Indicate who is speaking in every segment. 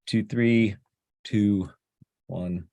Speaker 1: Two, three, two, one.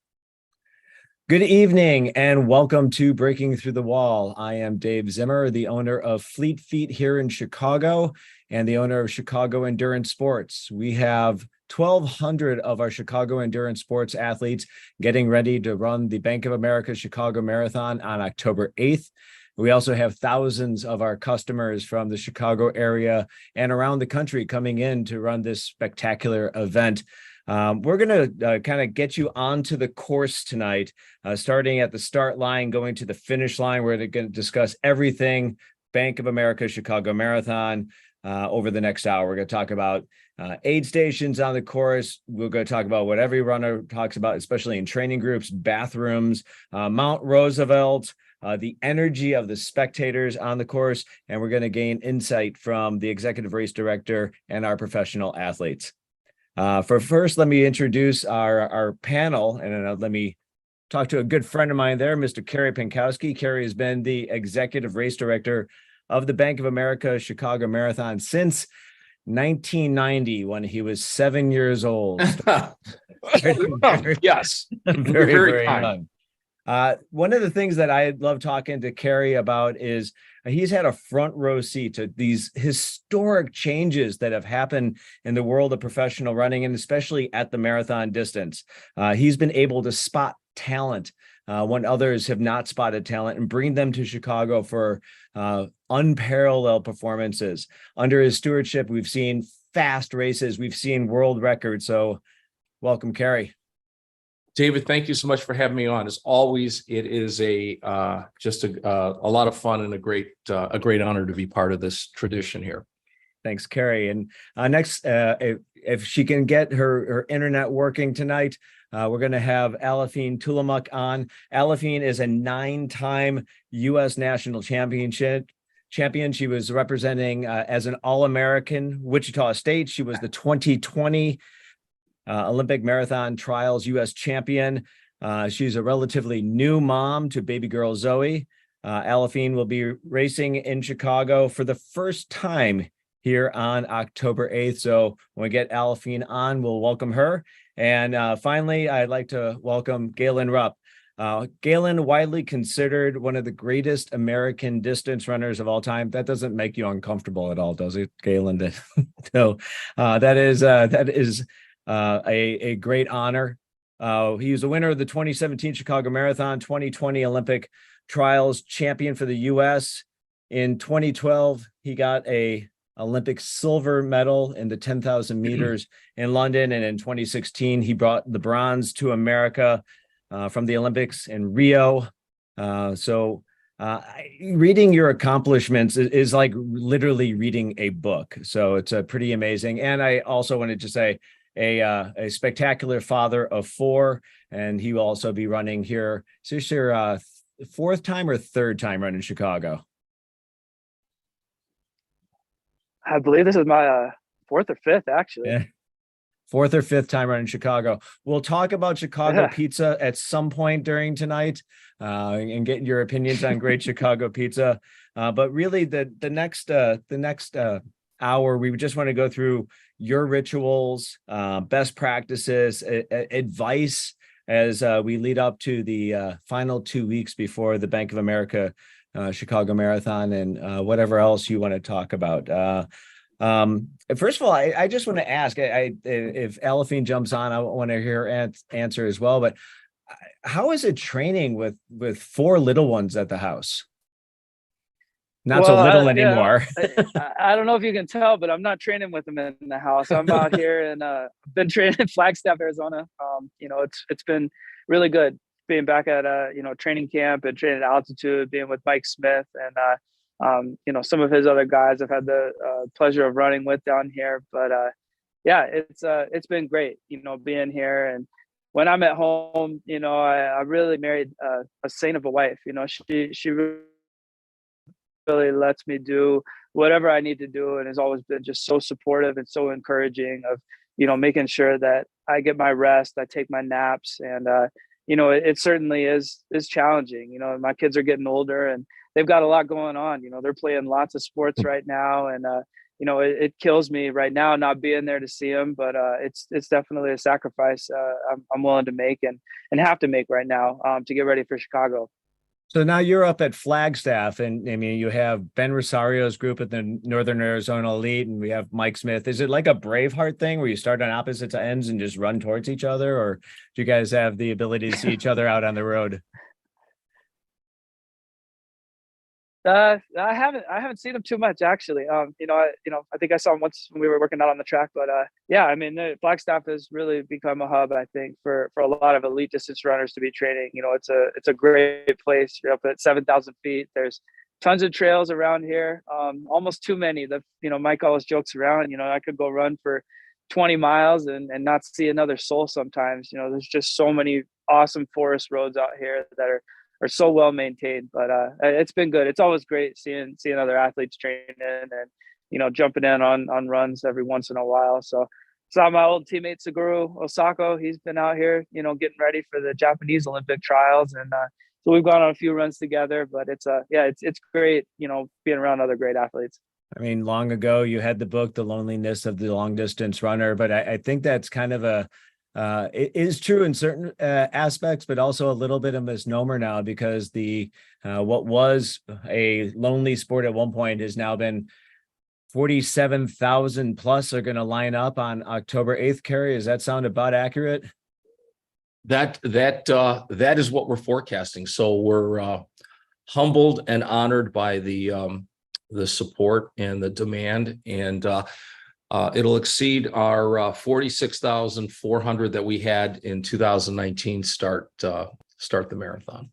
Speaker 1: Good evening and welcome to Breaking Through the Wall. I am Dave Zimmer, the owner of Fleet Feet here in Chicago and the owner of Chicago Endurance Sports. We have 1,200 of our Chicago Endurance Sports athletes getting ready to run the Bank of America Chicago Marathon on October 8th. We also have thousands of our customers from the Chicago area and around the country coming in to run this spectacular event. We're going to kind of get you onto the course tonight, starting at the start line, going to the finish line. We're going to discuss everything Bank of America Chicago Marathon over the next hour. We're going to talk about aid stations on the course. We're going to talk about what every runner talks about, especially in training groups, bathrooms, Mount Roosevelt, the energy of the spectators on the course, and we're going to gain insight from the executive race director and our professional athletes. For first, let me introduce our panel, and let me talk to a good friend of mine there, Mr. Kerry Pinkowski. Kerry has been the executive race director of the Bank of America Chicago Marathon since 1990, when he was 7 years old.
Speaker 2: Yes,
Speaker 1: very young. One of the things that I love talking to Kerry about is he's had a front row seat to these historic changes that have happened in the world of professional running, and especially at the marathon distance. He's been able to spot talent when others have not spotted talent and bring them to Chicago for unparalleled performances. Under his stewardship, we've seen fast races, we've seen world records. So welcome, Kerry.
Speaker 2: David, thank you so much for having me on. As always, it is just a lot of fun and a great honor to be part of this tradition here.
Speaker 1: Thanks, Kerry. And next, if she can get her internet working tonight, we're going to have Alafine Tulamuk on. Alafine is a 9-time U.S. national champion. She was representing as an All-American Wichita State. She was the 2020 Olympic Marathon Trials U.S. champion. She's a relatively new mom to baby girl Zoe. Alafine will be racing in Chicago for the first time here on October 8th. So when we get Alafine on, we'll welcome her. And finally, I'd like to welcome Galen Rupp. Galen, widely considered one of the greatest American distance runners of all time. That doesn't make you uncomfortable at all, does it, Galen? So that is a great honor. He was the winner of the 2017 Chicago Marathon, 2020 Olympic Trials champion for the U.S. In 2012, he got a Olympic silver medal in the 10,000 meters in London. And in 2016, he brought the bronze to America from the Olympics in Rio. Reading your accomplishments is like literally reading a book. So it's pretty amazing. And I also wanted to say, a spectacular father of 4, and he will also be running here. So is this your fourth time or third time running Chicago?
Speaker 3: I believe this is my fourth or fifth, actually.
Speaker 1: Yeah. Fourth or fifth time running Chicago. We'll talk about Chicago pizza at some point during tonight and get your opinions on great Chicago pizza. But really the next hour, we just want to go through your rituals, best practices, advice as we lead up to the final 2 weeks before the Bank of America Chicago Marathon, and whatever else you want to talk about. First of all, I just want to ask, if Alafine jumps on, I want to hear her answer as well, but how is it training with 4 little ones at the house? Not so little anymore.
Speaker 3: I don't know if you can tell, but I'm not training with them in the house. I'm out here and been training in Flagstaff, Arizona. It's been really good being back at training camp and training at altitude, being with Mike Smith and some of his other guys I've had the pleasure of running with down here. But it's been great, being here. And when I'm at home, I really married a saint of a wife. She really lets me do whatever I need to do, and has always been just so supportive and so encouraging of making sure that I get my rest, I take my naps, and it certainly is challenging. My kids are getting older and they've got a lot going on. They're playing lots of sports right now, and it kills me right now not being there to see him, but it's definitely a sacrifice I'm willing to make and have to make right now to get ready for Chicago.
Speaker 1: So now you're up at Flagstaff, and I mean, you have Ben Rosario's group at the Northern Arizona Elite, and we have Mike Smith. Is it like a Braveheart thing where you start on opposite ends and just run towards each other, or do you guys have the ability to see each other out on the road?
Speaker 3: I haven't seen him too much actually. I think I saw him once when we were working out on the track, but yeah, I mean, Flagstaff has really become a hub, I think, for a lot of elite distance runners to be training. It's a great place. You're up at 7,000 feet. There's tons of trails around here. Almost too many. Mike always jokes around. I could go run for 20 miles and not see another soul sometimes. There's just so many awesome forest roads out here that are so well maintained, but it's been good. It's always great seeing other athletes training and jumping in on runs every once in a while. So saw my old teammate Suguru Osako. He's been out here, getting ready for the Japanese Olympic trials, and so we've gone on a few runs together. But it's great, being around other great athletes.
Speaker 1: I mean, long ago you had the book, The Loneliness of the Long Distance Runner, but I think that's kind of it is true in certain aspects, but also a little bit of a misnomer now, because the what was a lonely sport at one point has now been 47,000 plus are going to line up on October 8th. Kerry, does that sound about accurate?
Speaker 2: That is what we're forecasting. So we're humbled and honored by the support and the demand, and it'll exceed our 46,400 that we had in 2019 start the marathon.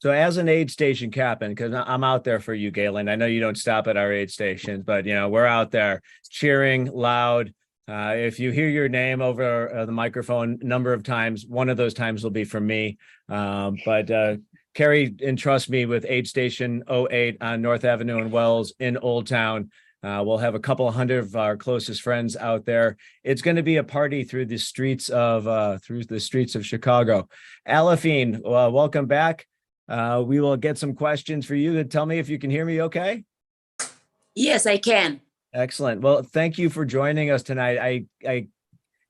Speaker 1: So as an aid station captain, because I'm out there for you, Galen, I know you don't stop at our aid stations, but we're out there cheering loud. If you hear your name over the microphone a number of times, one of those times will be from me. But Kerry entrusts me with aid station 08 on North Avenue in Wells in Old Town. We'll have a couple of hundred of our closest friends out there. It's going to be a party through the streets of Chicago. Alafine, welcome back. We will get some questions for you. Tell me if you can hear me okay?
Speaker 4: Yes, I can.
Speaker 1: Excellent. Well, thank you for joining us tonight.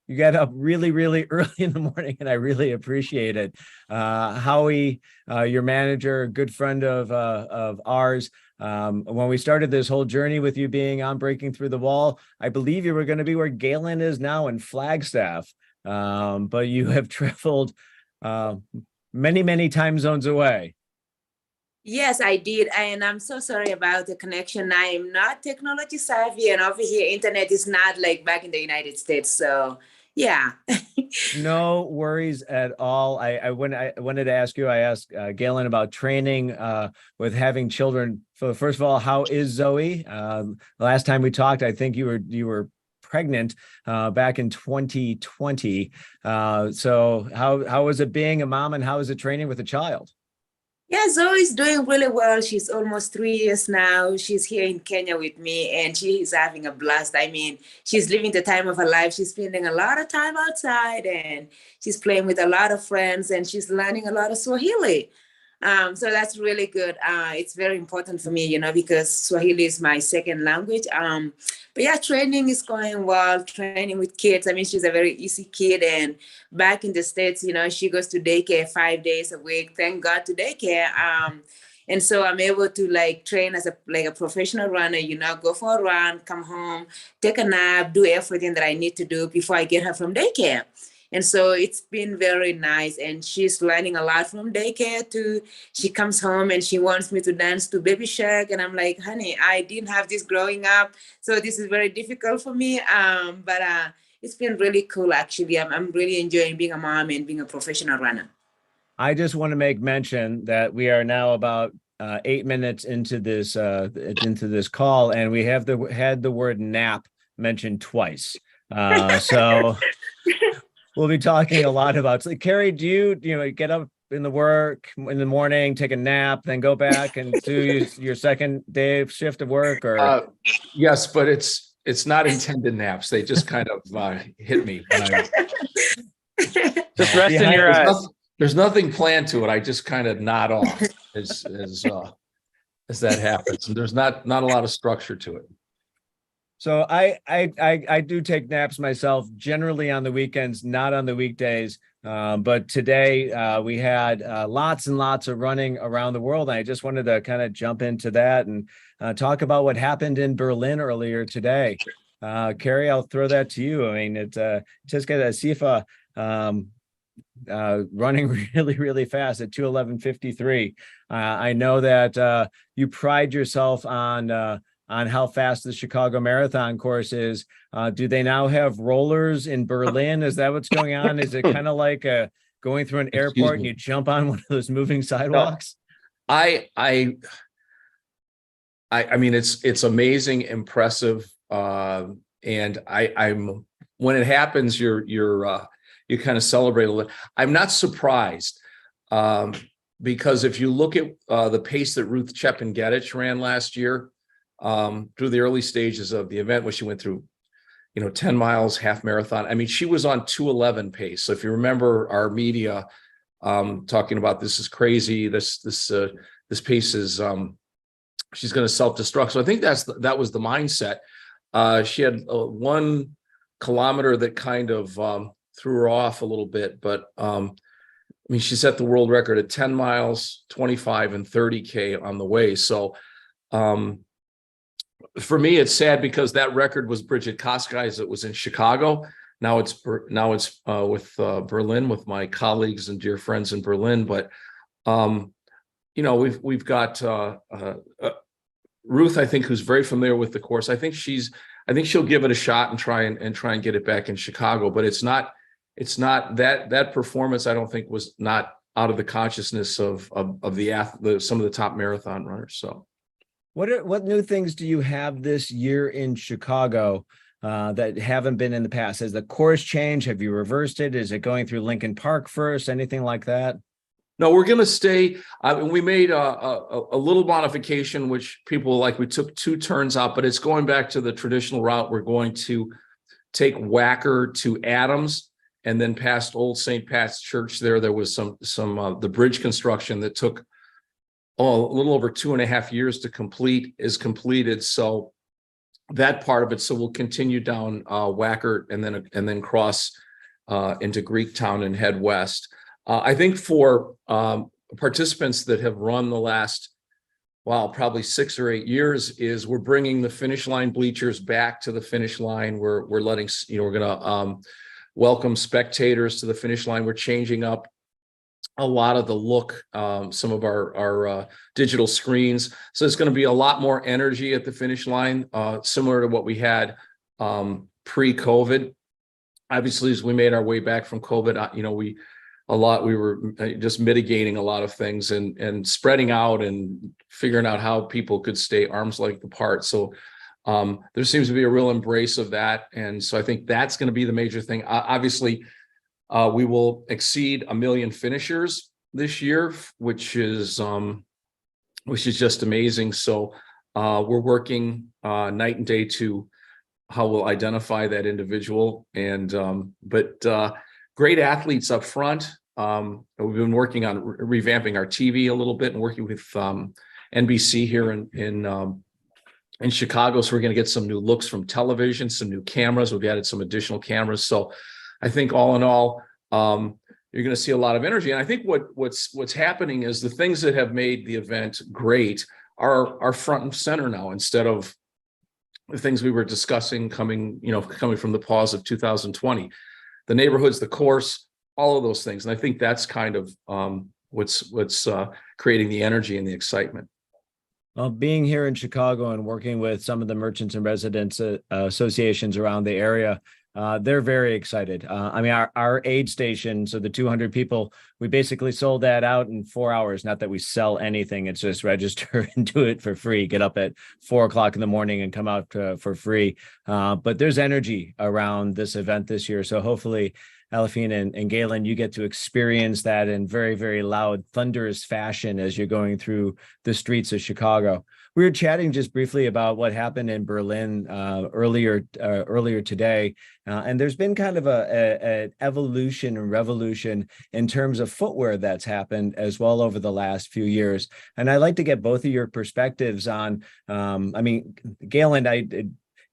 Speaker 1: You got up really, really early in the morning, and I really appreciate it. Howie, your manager, a good friend of ours, when we started this whole journey with you being on Breaking Through the Wall, I believe you were going to be where Galen is now in Flagstaff, but you have traveled many, many time zones away.
Speaker 4: Yes, I did. And I'm so sorry about the connection. I am not technology savvy, and over here, internet is not like back in the United States. So yeah.
Speaker 1: No worries at all. I wanted to ask you, I asked Galen about training with having children. So first of all, how is Zoe? Last time we talked, I think you were pregnant back in 2020. So how is it being a mom, and how is it training with a child?
Speaker 4: Yeah, Zoe's doing really well. She's almost 3 years now. She's here in Kenya with me, and she's having a blast. I mean, she's living the time of her life. She's spending a lot of time outside, and she's playing with a lot of friends, and she's learning a lot of Swahili. So that's really good. It's very important for me, because Swahili is my second language. But yeah, training is going well, training with kids. I mean, she's a very easy kid. And back in the States, she goes to daycare 5 days a week. Thank God to daycare. And so I'm able to train as a professional runner, go for a run, come home, take a nap, do everything that I need to do before I get her from daycare. And so it's been very nice. And she's learning a lot from daycare too. She comes home and she wants me to dance to Baby Shark. And I'm like, honey, I didn't have this growing up, so this is very difficult for me. But it's been really cool, actually. I'm really enjoying being a mom and being a professional runner.
Speaker 1: I just want to make mention that we are now about 8 minutes into this call, and we have had the word nap mentioned twice. So we'll be talking a lot about. So, Kerry, do you get up in the morning, take a nap, then go back and do your second day shift of work? Or
Speaker 2: yes, but it's not intended naps. They just kind of hit me.
Speaker 3: Just rest in your eyes.
Speaker 2: There's nothing planned to it. I just kind of nod off as that happens. And there's not a lot of structure to it.
Speaker 1: So I do take naps myself, generally on the weekends, not on the weekdays. But today we had lots and lots of running around the world. And I just wanted to kind of jump into that and talk about what happened in Berlin earlier today. Carrie, I'll throw that to you. I mean, Tiska Sifa running really, really fast at 2:11:53. I know that you pride yourself on how fast the Chicago Marathon course is. Do they now have rollers in Berlin? Is that what's going on? Is it kind of like going through an airport and you jump on one of those moving sidewalks?
Speaker 2: I mean, it's amazing, impressive. And I'm when it happens, you kind of celebrate a little. I'm not surprised. Because if you look at the pace that Ruth Chepngetich ran last year, through the early stages of the event, when she went through, 10 miles, half marathon. I mean, she was on 2:11 pace. So if you remember our media talking about this is crazy, this pace is she's going to self-destruct. So I think that was the mindset. She had 1 kilometer that kind of threw her off a little bit, but I mean, she set the world record at 10 miles, 25 and 30K on the way. So for me, it's sad because that record was Bridget Koskai's. It was in Chicago. Now it's with Berlin, with my colleagues and dear friends in Berlin. But we've got Ruth, I think, who's very familiar with the course. I think she'll give it a shot and try and get it back in Chicago. But it's not that performance. I don't think was not out of the consciousness of some of the top marathon runners. So.
Speaker 1: What new things do you have this year in Chicago that haven't been in the past? Has the course changed? Have you reversed it? Is it going through Lincoln Park first? Anything like that?
Speaker 2: No, we're going to stay. We made a little modification, which people like. We took 2 turns out, but it's going back to the traditional route. We're going to take Wacker to Adams and then past Old St. Pat's Church. There was some the bridge construction that took a little over 2.5 years to complete is completed. So that part of it. So we'll continue down Wacker and then cross into Greektown and head west. I think for participants that have run the last, probably 6 or 8 years, is we're bringing the finish line bleachers back to the finish line. We're letting, we're going to welcome spectators to the finish line. We're changing up a lot of the look, some of our digital screens. So it's going to be a lot more energy at the finish line, similar to what we had pre-COVID. Obviously, as we made our way back from COVID, we were just mitigating a lot of things and spreading out and figuring out how people could stay arm's length apart. So there seems to be a real embrace of that. And so I think that's going to be the major thing. Obviously, we will exceed 1 million finishers this year, which is just amazing. So we're working night and day to how we'll identify that individual. And but great athletes up front. We've been working on revamping our TV a little bit and working with NBC here in Chicago. So we're going to get some new looks from television, some new cameras. We've added some additional cameras. So I think all in all, you're going to see a lot of energy. And I think what's happening is the things that have made the event great are front and center now, instead of the things we were discussing coming from the pause of 2020, the neighborhoods, the course, all of those things. And I think that's kind of what's creating the energy and the excitement.
Speaker 1: Well, being here in Chicago and working with some of the merchants and residents associations around the area, they're very excited. I mean, our aid station, so the 200 people, we basically sold that out in 4 hours. Not that we sell anything, it's just register and do it for free. Get up at 4 o'clock in the morning and come out for free. But there's energy around this event this year. So hopefully, Alefine and Galen, you get to experience that in very, very loud, thunderous fashion as you're going through the streets of Chicago. We were chatting just briefly about what happened in Berlin earlier today, and there's been kind of an evolution and revolution in terms of footwear that's happened as well over the last few years. And I'd like to get both of your perspectives on. I mean, Galen,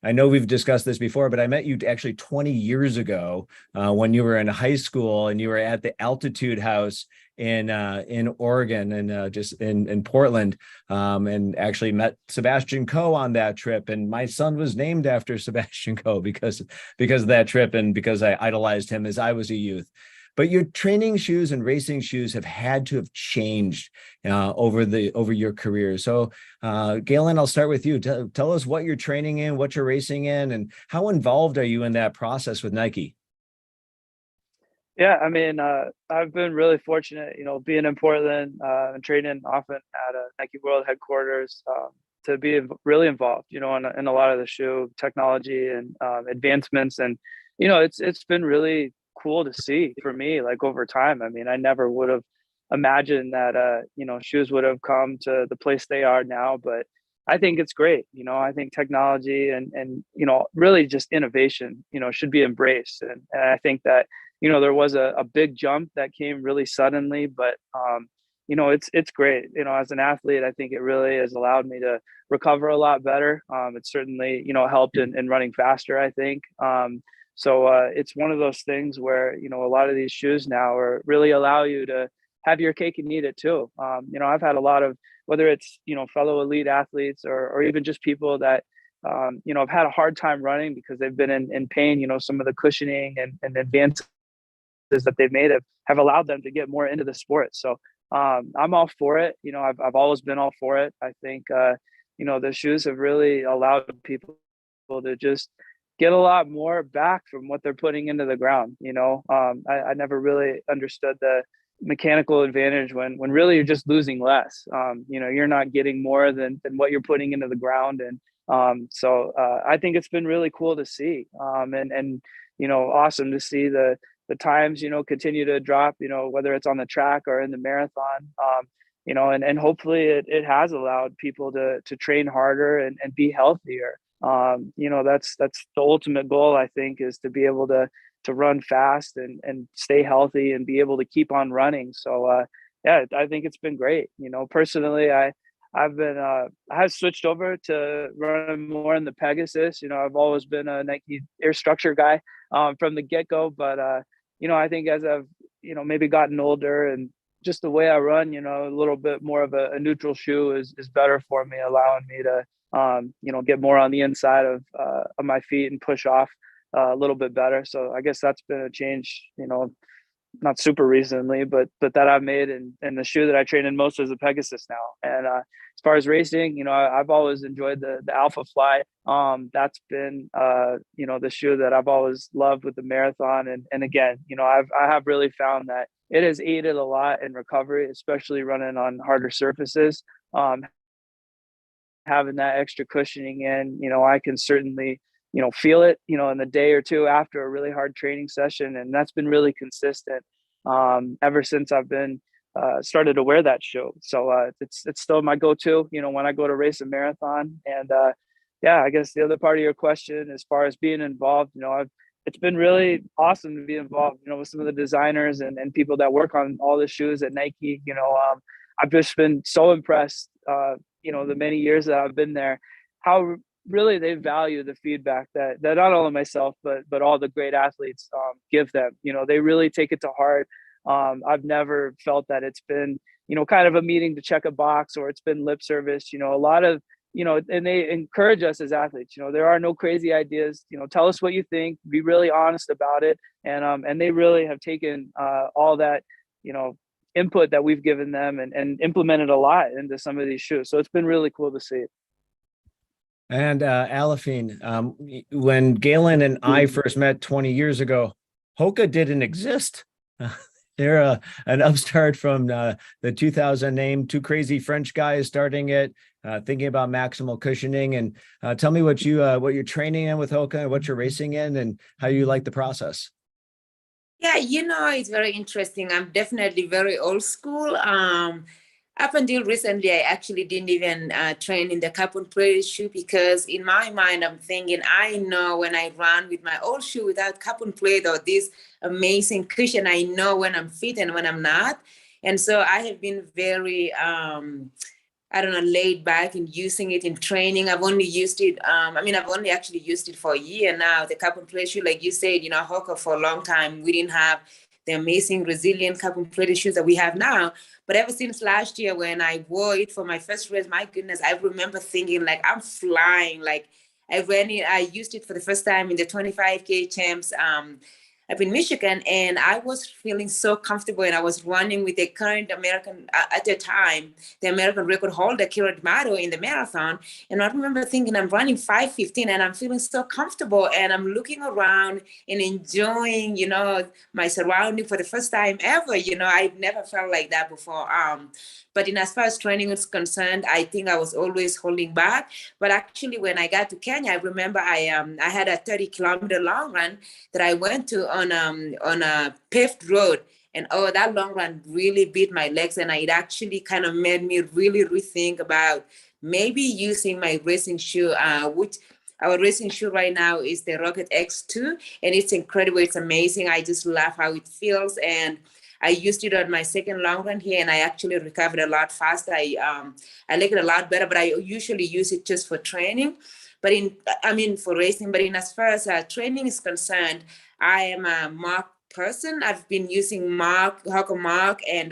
Speaker 1: I know we've discussed this before, but I met you actually 20 years ago when you were in high school and you were at the Altitude House in Oregon and just in Portland, and actually met Sebastian Coe on that trip. And my son was named after Sebastian Coe because of that trip and because I idolized him as I was a youth. But your training shoes and racing shoes have had to have changed over your career. So, Galen, I'll start with you. Tell us what you're training in, what you're racing in, and how involved are you in that process with Nike?
Speaker 3: Yeah, I mean, I've been really fortunate, being in Portland and training often at Nike World headquarters, to be really involved, in a lot of the shoe technology and advancements. And, it's been really cool to see for me, like over time. I mean, I never would have imagined that, shoes would have come to the place they are now, but I think it's great. I think technology and really just innovation, should be embraced. And I think that, there was a big jump that came really suddenly, but, it's great. As an athlete, I think it really has allowed me to recover a lot better. It's certainly, helped in running faster, I think. So it's one of those things where, a lot of these shoes now are really allow you to have your cake and eat it too. I've had a lot of, whether it's, fellow elite athletes or even just people that, have had a hard time running because they've been in pain. Some of the cushioning and advances that they've made have allowed them to get more into the sport. So I'm all for it. I've always been all for it. I think, the shoes have really allowed people to just get a lot more back from what they're putting into the ground. I never really understood the mechanical advantage when really you're just losing less. You're not getting more than what you're putting into the ground. And so I think it's been really cool to see, and awesome to see the times, continue to drop, whether it's on the track or in the marathon, and hopefully it has allowed people to train harder and be healthier. That's the ultimate goal, I think, is to be able to run fast and stay healthy and be able to keep on running. So, yeah, I think it's been great. Personally, I have switched over to running more in the Pegasus. I've always been a Nike Air Structure guy, from the get-go, but, I think as I've, maybe gotten older and just the way I run, a little bit more of a neutral shoe is better for me, allowing me to, get more on the inside of my feet and push off a little bit better. So I guess that's been a change, not super recently, but that I've made. And the shoe that I train in most is the Pegasus now. And as far as racing, I've always enjoyed the Alpha Fly. That's been, the shoe that I've always loved with the marathon. And again, I have really found that it has aided a lot in recovery, especially running on harder surfaces. Having that extra cushioning in, I can certainly, feel it, in the day or two after a really hard training session. And that's been really consistent ever since I've been started to wear that shoe. So it's still my go-to, when I go to race a marathon. And yeah, I guess the other part of your question, as far as being involved, it's been really awesome to be involved, with some of the designers and people that work on all the shoes at Nike. I've just been so impressed, the many years that I've been there, how really they value the feedback that not only myself, but all the great athletes give them. They really take it to heart. I've never felt that it's been, kind of a meeting to check a box or it's been lip service, a lot of, and they encourage us as athletes. There are no crazy ideas. Tell us what you think, be really honest about it. And they really have taken all that, input that we've given them and implemented a lot into some of these shoes. So it's been really cool to see.
Speaker 1: And Alafine, when Galen and I first met 20 years ago, Hoka didn't exist. They're an upstart from the 2000 name, two crazy French guys starting it, thinking about maximal cushioning. And tell me what you're training in with Hoka and what you're racing in and how you like the process.
Speaker 4: Yeah, it's very interesting. I'm definitely very old school. Up until recently, I actually didn't even train in the carbon plate shoe because in my mind, I'm thinking, I know when I run with my old shoe without carbon plate or this amazing cushion, I know when I'm fit and when I'm not. And so I have been very I don't know, laid back and using it in training. I've only used it. I've only actually used it for a year now. The carbon plate shoe, like you said, Hoka for a long time, we didn't have the amazing resilient carbon plated shoes that we have now. But ever since last year, when I wore it for my first race, my goodness, I remember thinking like I'm flying. Like I used it for the first time in the 25K champs up in Michigan, and I was feeling so comfortable, and I was running with the current American, at the time, the American record holder, Kira Mato, in the marathon. And I remember thinking, I'm running 5:15 and I'm feeling so comfortable, and I'm looking around and enjoying, my surrounding for the first time ever. I've never felt like that before. But in as far as training is concerned, I think I was always holding back. But actually, when I got to Kenya, I remember I had a 30-kilometer long run that I went to on a paved road. And that long run really beat my legs. And it actually kind of made me really rethink about maybe using my racing shoe, which our racing shoe right now is the Rocket X2. And it's incredible. It's amazing. I just love how it feels. And I used it on my second long run here, and I actually recovered a lot faster. I like it a lot better, but I usually use it just for training. But for racing, but in as far as training is concerned, I am a Mark person. I've been using Hoka Mark and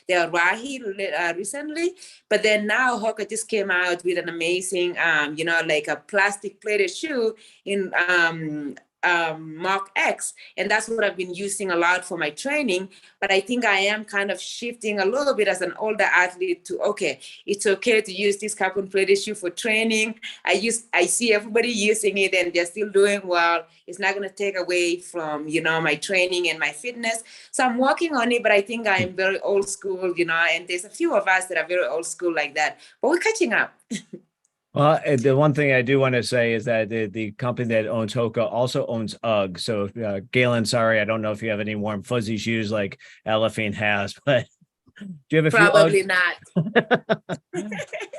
Speaker 4: the Arahi recently, but then now Hoka just came out with an amazing, like a plastic plated shoe in Mark X, and that's what I've been using a lot for my training. But I think I am kind of shifting a little bit as an older athlete to, okay, it's okay to use this carbon plated shoe for training. I see everybody using it and they're still doing well. It's not going to take away from, my training and my fitness. So I'm working on it, but I think I'm very old school, and there's a few of us that are very old school like that, but we're catching up.
Speaker 1: Well, the one thing I do want to say is that the company that owns Hoka also owns UGG. So, Galen, sorry, I don't know if you have any warm fuzzy shoes like Elephant has, but do you have a
Speaker 4: Probably
Speaker 1: few?
Speaker 4: not.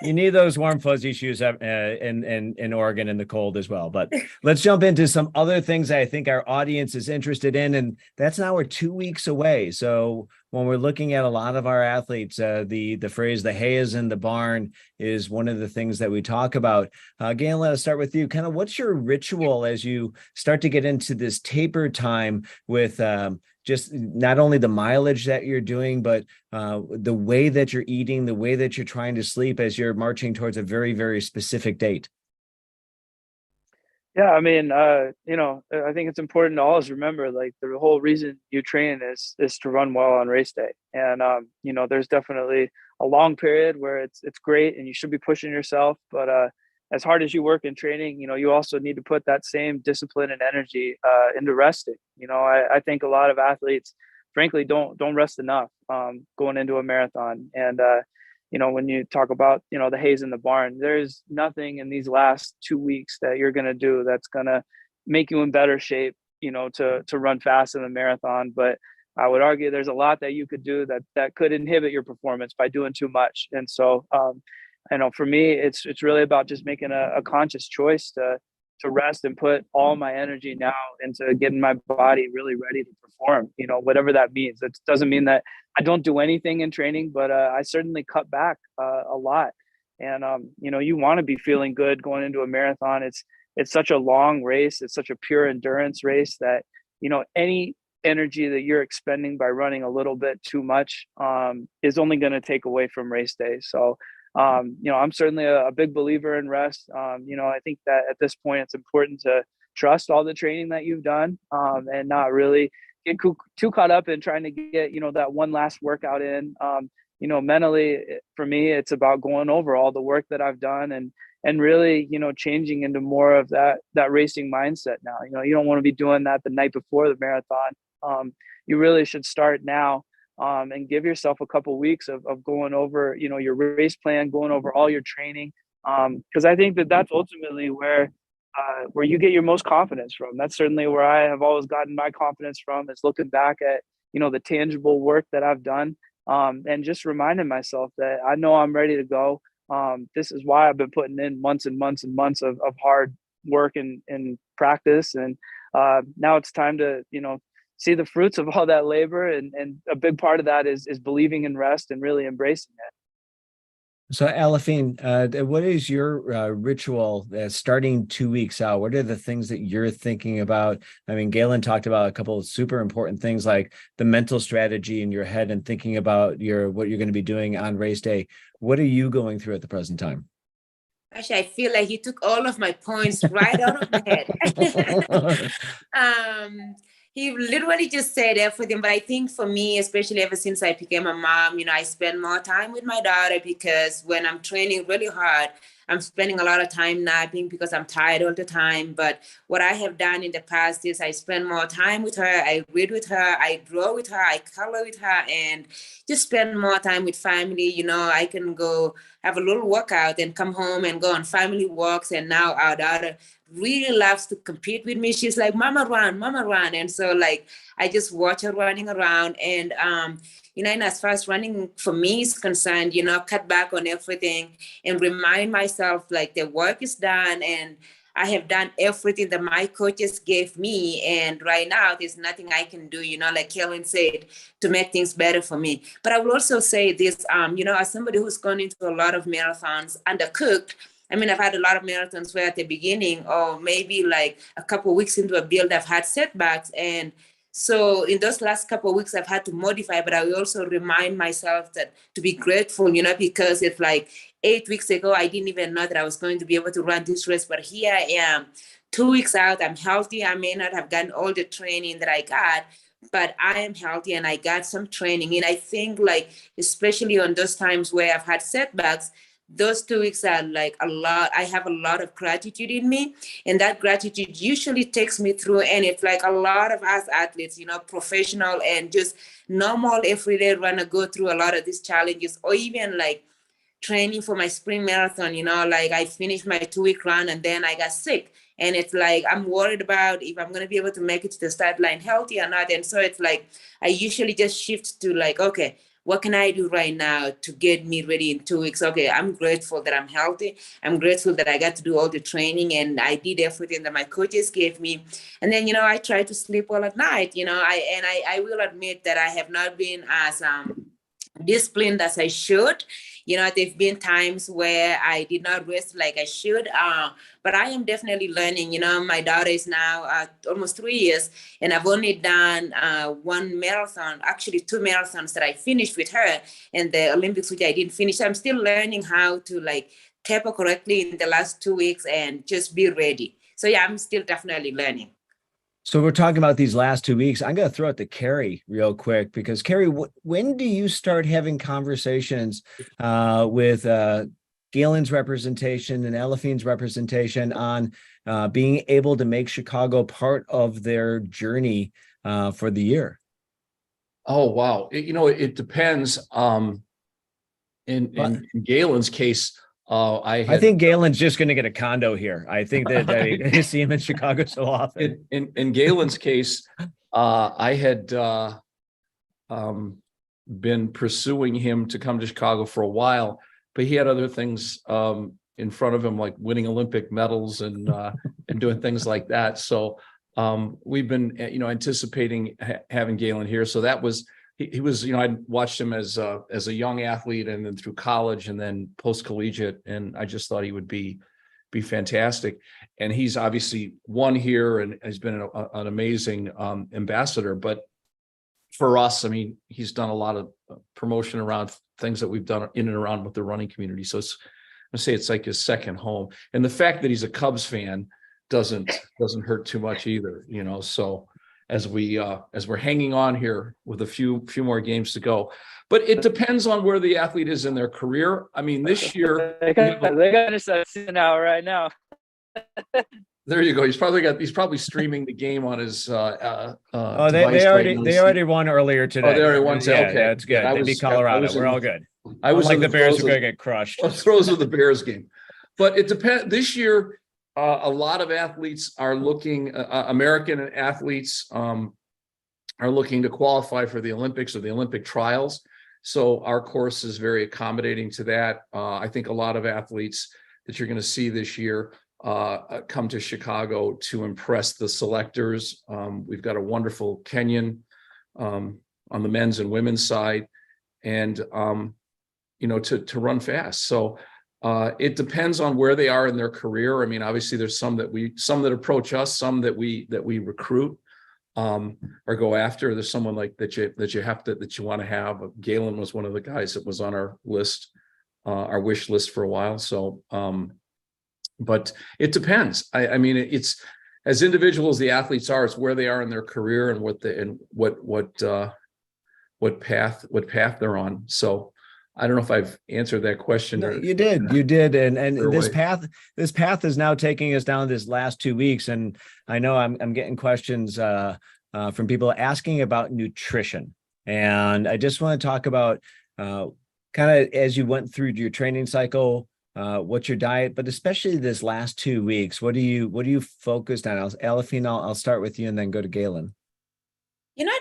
Speaker 1: You need those warm fuzzy shoes in Oregon in the cold as well. But let's jump into some other things I think our audience is interested in, and that's now we're 2 weeks away. So when we're looking at a lot of our athletes, the phrase "the hay is in the barn" is one of the things that we talk about. Galen, let us start with you. Kind of, what's your ritual as you start to get into this taper time with just not only the mileage that you're doing, but the way that you're eating, the way that you're trying to sleep as you're marching towards a very, very specific date?
Speaker 3: Yeah, I think it's important to always remember, like, the whole reason you train is to run well on race day. And there's definitely a long period where it's great and you should be pushing yourself, but as hard as you work in training, you also need to put that same discipline and energy into resting. I think a lot of athletes, frankly, don't rest enough going into a marathon. And when you talk about, the hay's in the barn, there's nothing in these last 2 weeks that you're going to do that's going to make you in better shape, to run fast in the marathon. But I would argue there's a lot that you could do that could inhibit your performance by doing too much. And so, for me, it's really about just making a conscious choice to rest and put all my energy now into getting my body really ready to perform, whatever that means. It doesn't mean that I don't do anything in training, but I certainly cut back a lot. And, you want to be feeling good going into a marathon. It's such a long race. It's such a pure endurance race that, any energy that you're expending by running a little bit too much is only going to take away from race day. So, I'm certainly a big believer in rest. I think that at this point, it's important to trust all the training that you've done and not really get too caught up in trying to get, that one last workout in. Mentally, for me, it's about going over all the work that I've done and really, changing into more of that racing mindset now. You don't want to be doing that the night before the marathon. You really should start now. And give yourself a couple of weeks of going over, your race plan, going over all your training. Because I think that's ultimately where you get your most confidence from. That's certainly where I have always gotten my confidence from, is looking back at, the tangible work that I've done and just reminding myself that I know I'm ready to go. This is why I've been putting in months and months and months of hard work and practice. And now it's time to, see the fruits of all that labor. And a big part of that is believing in rest and really embracing it.
Speaker 1: So, Alafine, what is your ritual starting 2 weeks out? What are the things that you're thinking about? I mean, Galen talked about a couple of super important things like the mental strategy in your head and thinking about what you're going to be doing on race day. What are you going through at the present time?
Speaker 4: Actually, I feel like he took all of my points right out of my head. um, he literally just said everything. But I think for me, especially ever since I became a mom, I spend more time with my daughter because when I'm training really hard, I'm spending a lot of time napping because I'm tired all the time. But what I have done in the past is I spend more time with her. I read with her. I draw with her. I color with her, and just spend more time with family. I can go have a little workout and come home and go on family walks. And now our daughter really loves to compete with me. She's like, Mama run, Mama run. And so like I just watch her running around. And and as far as running for me is concerned, cut back on everything and remind myself like the work is done and I have done everything that my coaches gave me. And right now, there's nothing I can do, like Kellen said, to make things better for me. But I will also say this, as somebody who's gone into a lot of marathons undercooked, I mean, I've had a lot of marathons where at the beginning or maybe like a couple of weeks into a build, I've had setbacks. And so in those last couple of weeks, I've had to modify, but I will also remind myself that to be grateful, because it's like 8 weeks ago, I didn't even know that I was going to be able to run this race, but here I am 2 weeks out. I'm healthy. I may not have gotten all the training that I got, but I am healthy and I got some training. And I think like, especially on those times where I've had setbacks, those 2 weeks are like a lot. I have a lot of gratitude in me, and that gratitude usually takes me through. And it's like a lot of us athletes, professional and just normal everyday runner go through a lot of these challenges, or even like training for my spring marathon, like I finished my 2-week run and then I got sick. And it's like, I'm worried about if I'm going to be able to make it to the start line healthy or not. And so it's like, I usually just shift to like, okay, what can I do right now to get me ready in 2 weeks? Okay, I'm grateful that I'm healthy. I'm grateful that I got to do all the training and I did everything that my coaches gave me. And then, I try to sleep well at night, I will admit that I have not been as disciplined as I should. There've been times where I did not rest like I should, but I am definitely learning. My daughter is now almost 3 years, and I've only done one marathon, actually 2 marathons that I finished with her, and the Olympics, which I didn't finish. I'm still learning how to like taper correctly in the last 2 weeks and just be ready. So yeah, I'm still definitely learning.
Speaker 1: So we're talking about these last 2 weeks. I'm going to throw it to Carrie real quick because Carrie, when do you start having conversations with Galen's representation and Elafine's representation on being able to make Chicago part of their journey for the year?
Speaker 2: Oh, wow. It depends. In Galen's case, I
Speaker 1: think Galen's just going to get a condo here. I think that I see him in Chicago so often.
Speaker 2: In Galen's case, I had been pursuing him to come to Chicago for a while, but he had other things in front of him, like winning Olympic medals and doing things like that. So we've been, anticipating having Galen here. So that was. He was, I watched him as a young athlete and then through college and then post-collegiate. And I just thought he would be fantastic. And he's obviously won here and has been an amazing ambassador. But for us, I mean, he's done a lot of promotion around things that we've done in and around with the running community. So it's like his second home. And the fact that he's a Cubs fan doesn't hurt too much either, so as we're hanging on here with a few more games to go. But it depends on where the athlete is in their career. I mean, this year
Speaker 3: they got us now right now.
Speaker 2: There you go. He's probably streaming the game on his
Speaker 1: they already won earlier today.
Speaker 2: Oh, they already won.
Speaker 1: Yeah,
Speaker 2: okay,
Speaker 1: that's good. They beat Colorado. We're all good. I was like the Bears are going to get crushed.
Speaker 2: Throws of the Bears game, but it depends. This year, a lot of athletes are looking. American athletes are looking to qualify for the Olympics or the Olympic trials. So our course is very accommodating to that. I think a lot of athletes that you're going to see this year come to Chicago to impress the selectors. We've got a wonderful Kenyan on the men's and women's side. And to run fast. So it depends on where they are in their career. I mean, obviously there's some that approach us, some that we recruit or go after. There's someone like that you want to have. Galen was one of the guys that was on our list, our wish list for a while. So, but it depends. I mean, it's as individual as the athletes are, it's where they are in their career and what path they're on. So I don't know if I've answered that question.
Speaker 1: No, you did. And
Speaker 2: Sure
Speaker 1: this
Speaker 2: way.
Speaker 1: path is now taking us down this last 2 weeks. And I know I'm getting questions from people asking about nutrition. And I just want to talk about kind of as you went through your training cycle, what's your diet, but especially this last 2 weeks, what are you focused on? Elefine, I'll start with you and then go to Galen.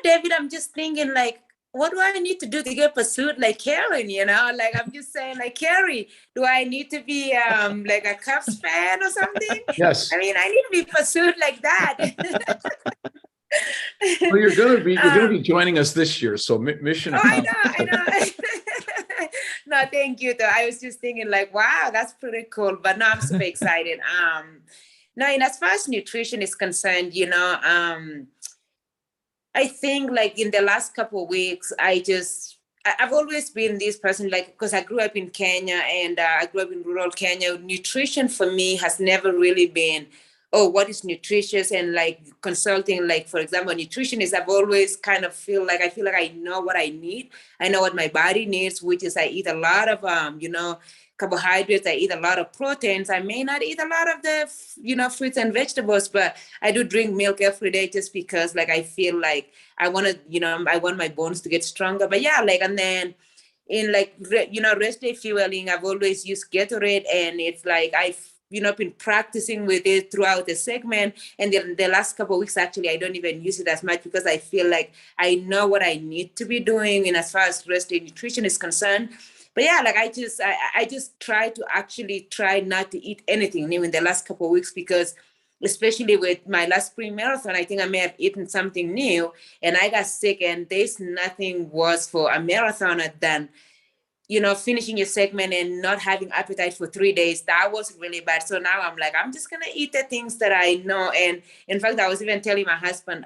Speaker 4: David, I'm just thinking like, what do I need to do to get pursued like Karen? Like I'm just saying, like Carrie, do I need to be like a Cubs fan or something?
Speaker 2: Yes.
Speaker 4: I mean, I need to be pursued like that.
Speaker 2: Well, you're going to be joining us this year. So mission.
Speaker 4: Oh, I know. No, thank you. Though I was just thinking, like, wow, that's pretty cool. But no, I'm super excited. No, and as far as nutrition is concerned, I think like in the last couple of weeks, I've always been this person, like, because I grew up in Kenya and I grew up in rural Kenya. Nutrition for me has never really been, oh, what is nutritious? And like consulting, like, for example, nutritionists, I've always kind of feel like I know what I need. I know what my body needs, which is I eat a lot of, carbohydrates. I eat a lot of proteins. I may not eat a lot of the, fruits and vegetables, but I do drink milk every day just because like, I feel like I want to, I want my bones to get stronger. But yeah, like, and then in like, rest day fueling, I've always used Gatorade, and it's like, I've, been practicing with it throughout the segment. And then the last couple of weeks, actually, I don't even use it as much because I feel like I know what I need to be doing. And as far as rest day nutrition is concerned, but yeah, like I just try not to eat anything new in the last couple of weeks, because especially with my last pre-marathon, I think I may have eaten something new and I got sick, and there's nothing worse for a marathoner than, finishing your segment and not having appetite for 3 days. That was really bad. So now I'm like, I'm just going to eat the things that I know. And in fact, I was even telling my husband,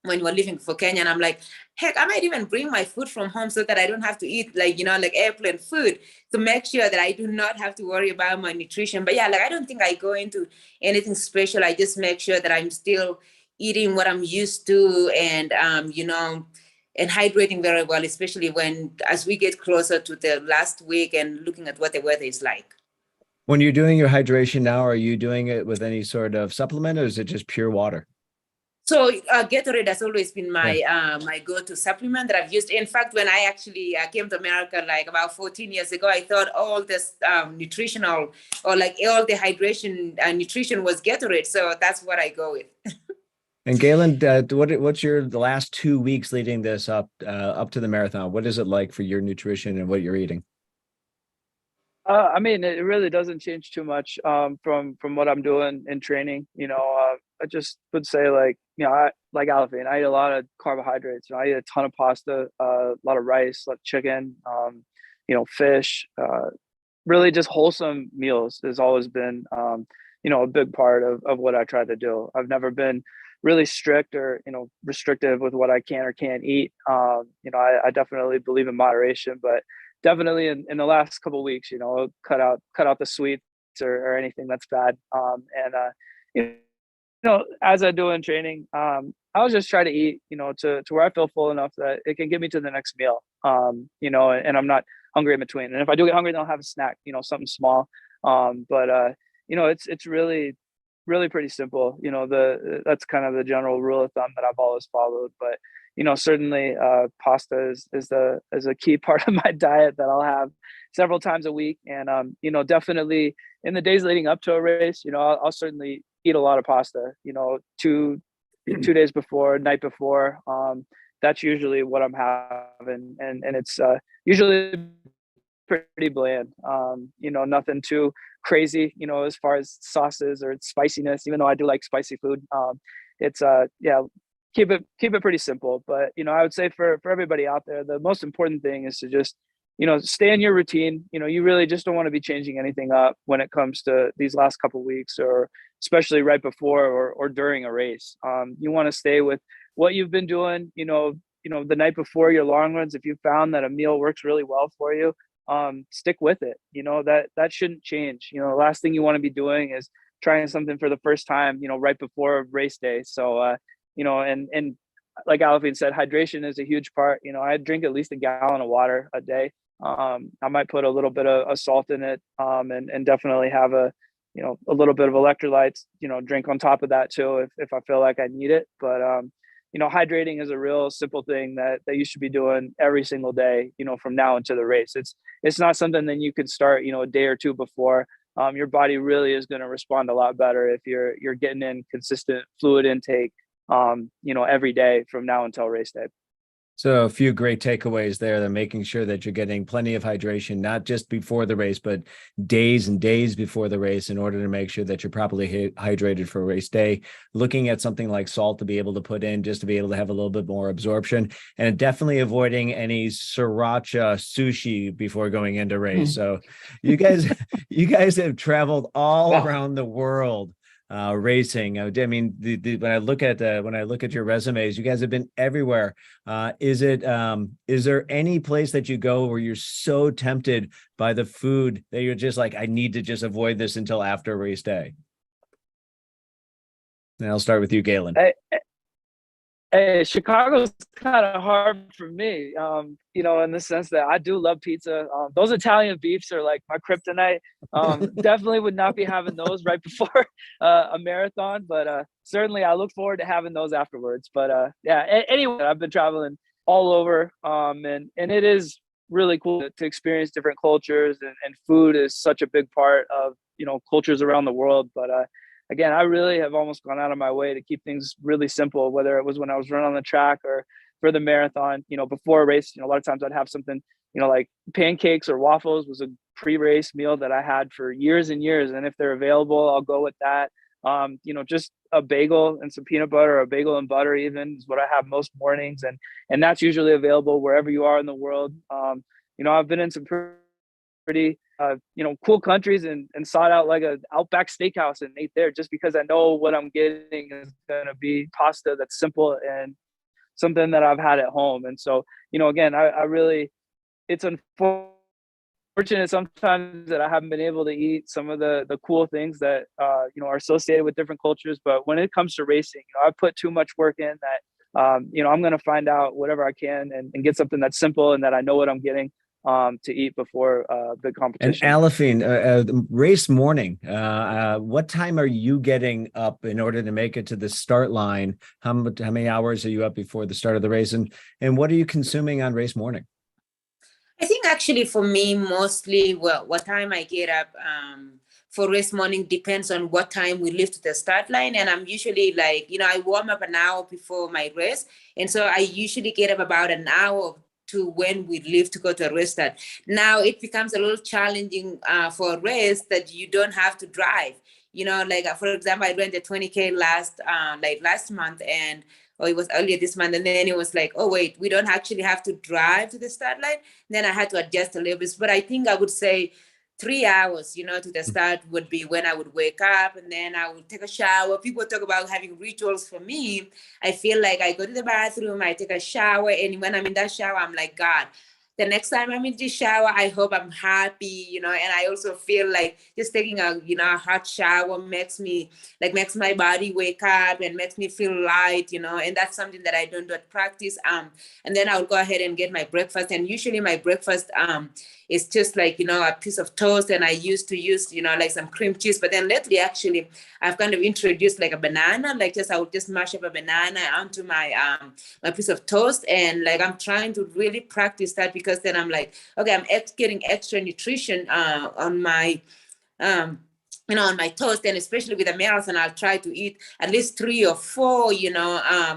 Speaker 4: when we were leaving for Kenya, and I'm like, heck, I might even bring my food from home so that I don't have to eat like airplane food, to make sure that I do not have to worry about my nutrition. But yeah, like I don't think I go into anything special. I just make sure that I'm still eating what I'm used to, and and hydrating very well, especially as we get closer to the last week and looking at what the weather is like.
Speaker 1: When you're doing your hydration now, are you doing it with any sort of supplement, or is it just pure water?
Speaker 4: So Gatorade has always been my my go-to supplement that I've used. In fact, when I actually came to America like about 14 years ago, I thought all this nutritional or like all the hydration nutrition was Gatorade. So that's what I go with.
Speaker 1: And Galen, what's the last 2 weeks leading this up to the marathon? What is it like for your nutrition and what you're eating?
Speaker 3: I mean, it really doesn't change too much from what I'm doing in training. I just would say like, like Alfie, I eat a lot of carbohydrates. I eat a ton of pasta, a lot of rice, a lot of chicken, fish. Really just wholesome meals has always been, a big part of what I try to do. I've never been really strict or, restrictive with what I can or can't eat. I definitely believe in moderation, but definitely in the last couple of weeks, cut out the sweets or anything that's bad. As I do in training, I'll just try to eat, to where I feel full enough that it can get me to the next meal, and I'm not hungry in between. And if I do get hungry, then I'll have a snack, something small. It's really, really pretty simple. That's kind of the general rule of thumb that I've always followed. But certainly pasta is a key part of my diet that I'll have several times a week. And definitely in the days leading up to a race, I'll certainly eat a lot of pasta. 2 days before, night before. That's usually what I'm having, and it's usually pretty bland. Nothing too crazy, as far as sauces or spiciness, even though I do like spicy food. It's keep it pretty simple. But I would say for everybody out there, the most important thing is to just stay in your routine. You really just don't want to be changing anything up when it comes to these last couple of weeks, or especially right before or during a race. You want to stay with what you've been doing, the night before your long runs. If you found that a meal works really well for you, stick with it. That shouldn't change. The last thing you want to be doing is trying something for the first time, right before race day. So, and like Alvin said, hydration is a huge part. I drink at least a gallon of water a day. I might put a little bit of salt in it, and definitely have a little bit of electrolytes, drink on top of that too, if I feel like I need it. But, hydrating is a real simple thing that you should be doing every single day, from now into the race. It's not something that you could start, a day or two before. Your body really is going to respond a lot better if you're getting in consistent fluid intake, every day from now until race day.
Speaker 1: So a few great takeaways there. They're making sure that you're getting plenty of hydration, not just before the race, but days and days before the race, in order to make sure that you're properly hydrated for race day. Looking at something like salt to be able to put in, just to be able to have a little bit more absorption, and definitely avoiding any sriracha sushi before going into race. So you guys have traveled all around the world. Racing. I mean, when I look at your resumes, you guys have been everywhere. Is there any place that you go where you're so tempted by the food that you're just like, I need to just avoid this until after race day? And I'll start with you, Galen.
Speaker 3: Hey, Chicago's kind of hard for me, in the sense that I do love pizza. Those Italian beefs are like my kryptonite. Definitely would not be having those right before a marathon, but certainly I look forward to having those afterwards. But anyway, I've been traveling all over, and it is really cool to experience different cultures, and food is such a big part of cultures around the world. But again, I really have almost gone out of my way to keep things really simple, whether it was when I was running on the track or for the marathon. Before a race, a lot of times I'd have something, like pancakes or waffles was a pre-race meal that I had for years and years. And if they're available, I'll go with that. Just a bagel and some peanut butter, or a bagel and butter even, is what I have most mornings. And that's usually available wherever you are in the world. I've been in some pretty cool countries and sought out like a Outback Steakhouse and ate there, just because I know what I'm getting is going to be pasta that's simple and something that I've had at home. And so, again, I really, it's unfortunate sometimes that I haven't been able to eat some of the cool things that, are associated with different cultures. But when it comes to racing, I put too much work in that, I'm going to find out whatever I can and get something that's simple and that I know what I'm getting to eat before the competition.
Speaker 1: And Alafine, race morning, what time are you getting up in order to make it to the start line? How many hours are you up before the start of the race? And what are you consuming on race morning?
Speaker 4: I think actually for me, mostly, what time I get up for race morning depends on what time we leave to the start line. And I'm usually like, I warm up an hour before my race. And so I usually get up about an hour to when we leave to go to a race start. Now it becomes a little challenging for a race that you don't have to drive. Like for example, I ran the 20K last month, or it was earlier this month, and then it was like, oh wait, we don't actually have to drive to the start line. Then I had to adjust a little bit, but I think I would say 3 hours, to the start would be when I would wake up, and then I would take a shower. People talk about having rituals. For me, I feel like I go to the bathroom, I take a shower, and when I'm in that shower, I'm like, God, the next time I'm in the shower, I hope I'm happy, and I also feel like just taking a hot shower makes my body wake up and makes me feel light, and that's something that I don't do at practice. And then I'll go ahead and get my breakfast, and usually my breakfast is just like, a piece of toast, and I used to use, like some cream cheese, but then lately actually I've kind of introduced like a banana, I would just mash up a banana onto my my piece of toast, and like I'm trying to really practice that, because then I'm like, okay, I'm getting extra nutrition on my on my toast. And especially with a marathon, I'll try to eat at least 3 or 4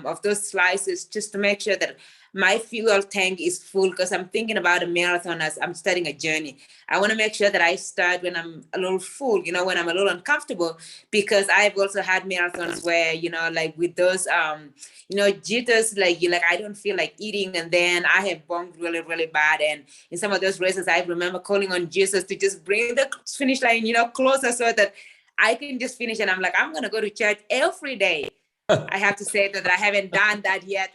Speaker 4: of those slices, just to make sure that my fuel tank is full because I'm thinking about a marathon as I'm starting a journey. I want to make sure that I start when I'm a little full, when I'm a little uncomfortable, because I've also had marathons where, like with those, jitters, like I don't feel like eating, and then I have bonked really, really bad. And in some of those races, I remember calling on Jesus to just bring the finish line, closer so that I can just finish. And I'm like, I'm going to go to church every day. I have to say that I haven't done that yet.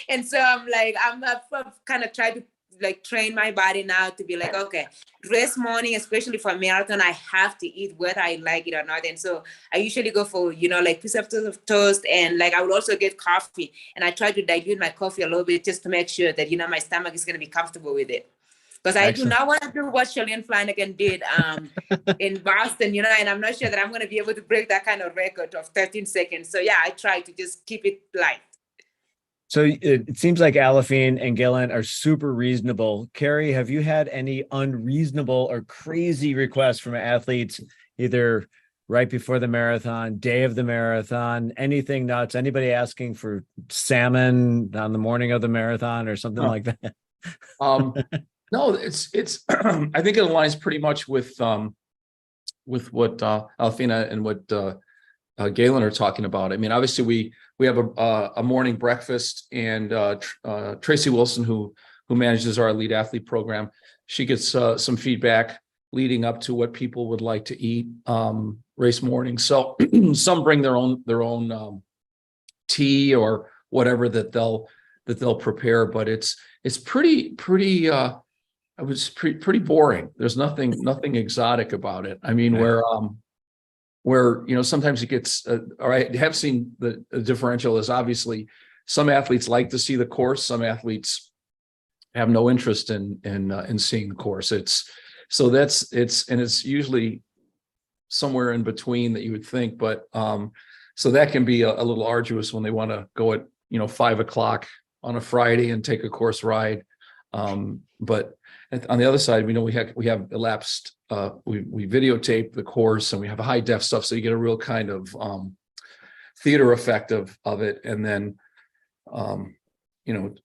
Speaker 4: And so I'm like, I've kind of tried to like train my body now to be like, okay, race morning, especially for a marathon, I have to eat whether I like it or not. And so I usually go for, like piece of toast, and like I would also get coffee, and I try to dilute my coffee a little bit just to make sure that, my stomach is going to be comfortable with it. Because I do not want to do what Shalane Flanagan did in Boston, and I'm not sure that I'm going to be able to break that kind of record of 13 seconds. So yeah, I try to just keep it light.
Speaker 1: So it seems like Aliphine and Galen are super reasonable. Carrie, have you had any unreasonable or crazy requests from athletes, either right before the marathon, day of the marathon, anything nuts? Anybody asking for salmon on the morning of the marathon or something like that?
Speaker 2: No, it's I think it aligns pretty much with what Alfina and what Galen are talking about. I mean, obviously we have a morning breakfast, and Tracy Wilson, who manages our elite athlete program, she gets some feedback leading up to what people would like to eat race morning. So some bring their own tea or whatever that they'll prepare, but it's pretty it was pretty boring. There's nothing exotic about it. I mean, where sometimes it gets, or I have seen the differential is obviously some athletes like to see the course, some athletes have no interest in seeing the course. It's usually somewhere in between that you would think, but so that can be a little arduous when they want to go at 5 o'clock on a Friday and take a course ride. But on the other side, we have elapsed. We videotape the course, and we have high def stuff, so you get a real kind of theater effect of it, and then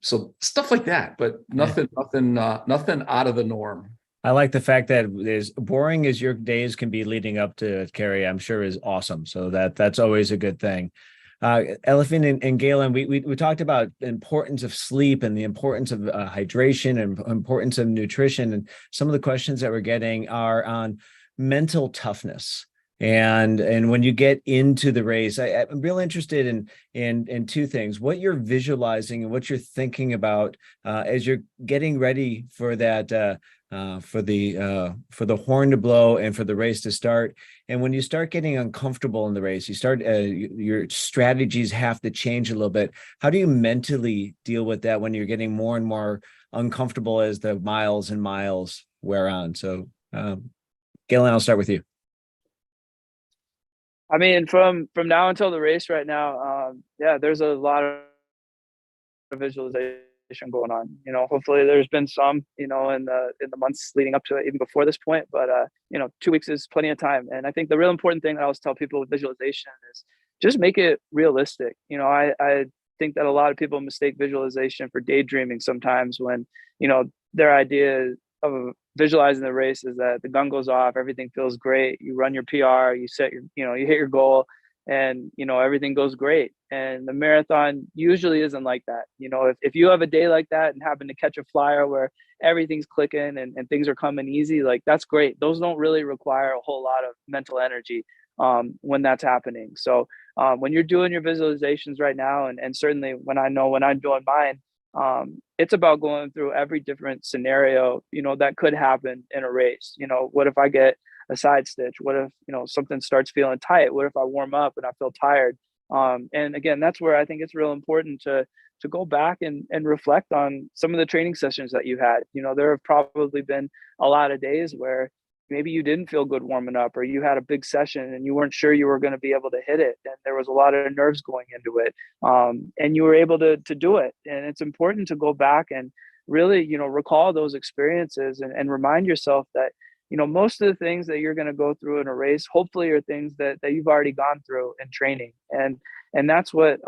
Speaker 2: so stuff like that. But nothing out of the norm.
Speaker 1: I like the fact that as boring as your days can be leading up to it, Carrie, I'm sure is awesome. So that's always a good thing. Aliphine and Galen, we talked about the importance of sleep and the importance of hydration and importance of nutrition. And some of the questions that we're getting are on mental toughness. And when you get into the race, I'm real interested in two things: what you're visualizing and what you're thinking about as you're getting ready for that. For the horn to blow and for the race to start. And when you start getting uncomfortable in the race, your strategies have to change a little bit. How do you mentally deal with that when you're getting more and more uncomfortable as the miles and miles wear on? So, Galen, I'll start with you.
Speaker 3: I mean, from now until the race right now, there's a lot of visualization going on. Hopefully there's been some, in the months leading up to it, even before this point, but 2 weeks is plenty of time. And I think the real important thing that I always tell people with visualization is just make it realistic. I think that a lot of people mistake visualization for daydreaming sometimes, when their idea of visualizing the race is that the gun goes off, everything feels great, you run your PR, you set your you hit your goal, and everything goes great. And the marathon usually isn't like that. If you have a day like that and happen to catch a flyer where everything's clicking and things are coming easy, like that's great. Those don't really require a whole lot of mental energy when that's happening. So when you're doing your visualizations right now, and certainly when I'm doing mine, it's about going through every different scenario that could happen in a race. What if I get a side stitch? What if something starts feeling tight? What if I warm up and I feel tired? And again, that's where I think it's real important to go back and reflect on some of the training sessions that you had. There have probably been a lot of days where maybe you didn't feel good warming up, or you had a big session and you weren't sure you were going to be able to hit it, and there was a lot of nerves going into it, and you were able to do it. And it's important to go back and really recall those experiences and remind yourself that most of the things that you're going to go through in a race hopefully are things that you've already gone through in training. And that's what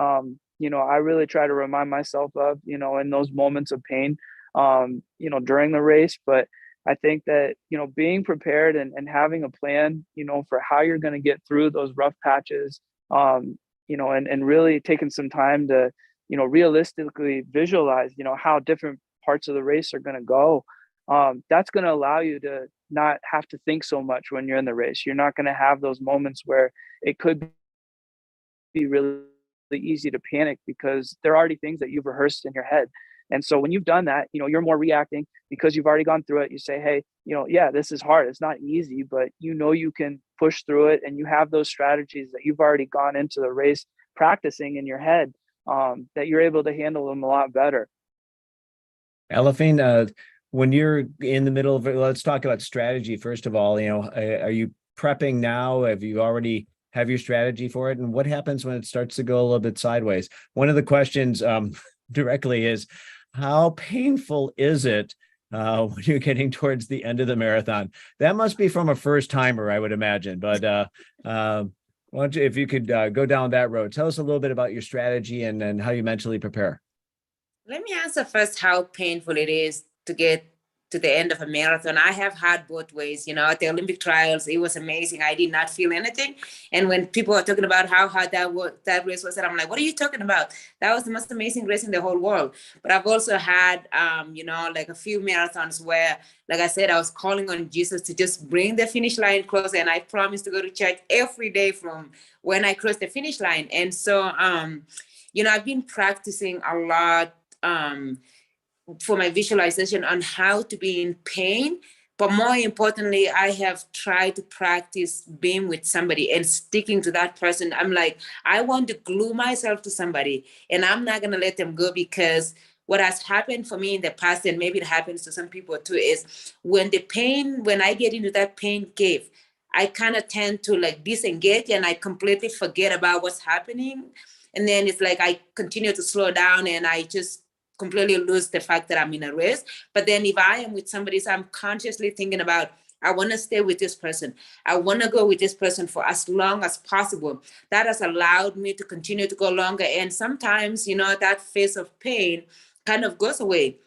Speaker 3: I really try to remind myself of, in those moments of pain, during the race. But I think that, being prepared and having a plan, for how you're going to get through those rough patches, and really taking some time to, realistically visualize, how different parts of the race are going to go. That's going to allow you to not have to think so much when you're in the race. You're not going to have those moments where it could be really easy to panic because there are already things that you've rehearsed in your head. And so when you've done that, you're more reacting because you've already gone through it. You say, hey, yeah, this is hard. It's not easy, but you can push through it. And you have those strategies that you've already gone into the race practicing in your head, that you're able to handle them a lot better.
Speaker 1: Elifine, when you're in the middle of it, let's talk about strategy. First of all, are you prepping now? Have you already have your strategy for it? And what happens when it starts to go a little bit sideways? One of the questions directly is, how painful is it when you're getting towards the end of the marathon? That must be from a first timer, I would imagine. But why don't you, if you could go down that road, tell us a little bit about your strategy and how you mentally prepare.
Speaker 4: Let me answer first how painful it is to get to the end of a marathon. I have had both ways. At the Olympic trials, it was amazing. I did not feel anything. And when people are talking about how hard that race was, I'm like, what are you talking about? That was the most amazing race in the whole world. But I've also had, like a few marathons where, like I said, I was calling on Jesus to just bring the finish line closer. And I promised to go to church every day from when I crossed the finish line. And so, I've been practicing a lot for my visualization on how to be in pain. But more importantly, I have tried to practice being with somebody and sticking to that person. I'm like, I want to glue myself to somebody and I'm not going to let them go, because what has happened for me in the past, and maybe it happens to some people too, is when I get into that pain cave, I kind of tend to like disengage and I completely forget about what's happening. And then it's like I continue to slow down and I just completely lose the fact that I'm in a race. But then if I am with somebody, so I'm consciously thinking about, I want to stay with this person. I want to go with this person for as long as possible. That has allowed me to continue to go longer. And sometimes, that phase of pain kind of goes away.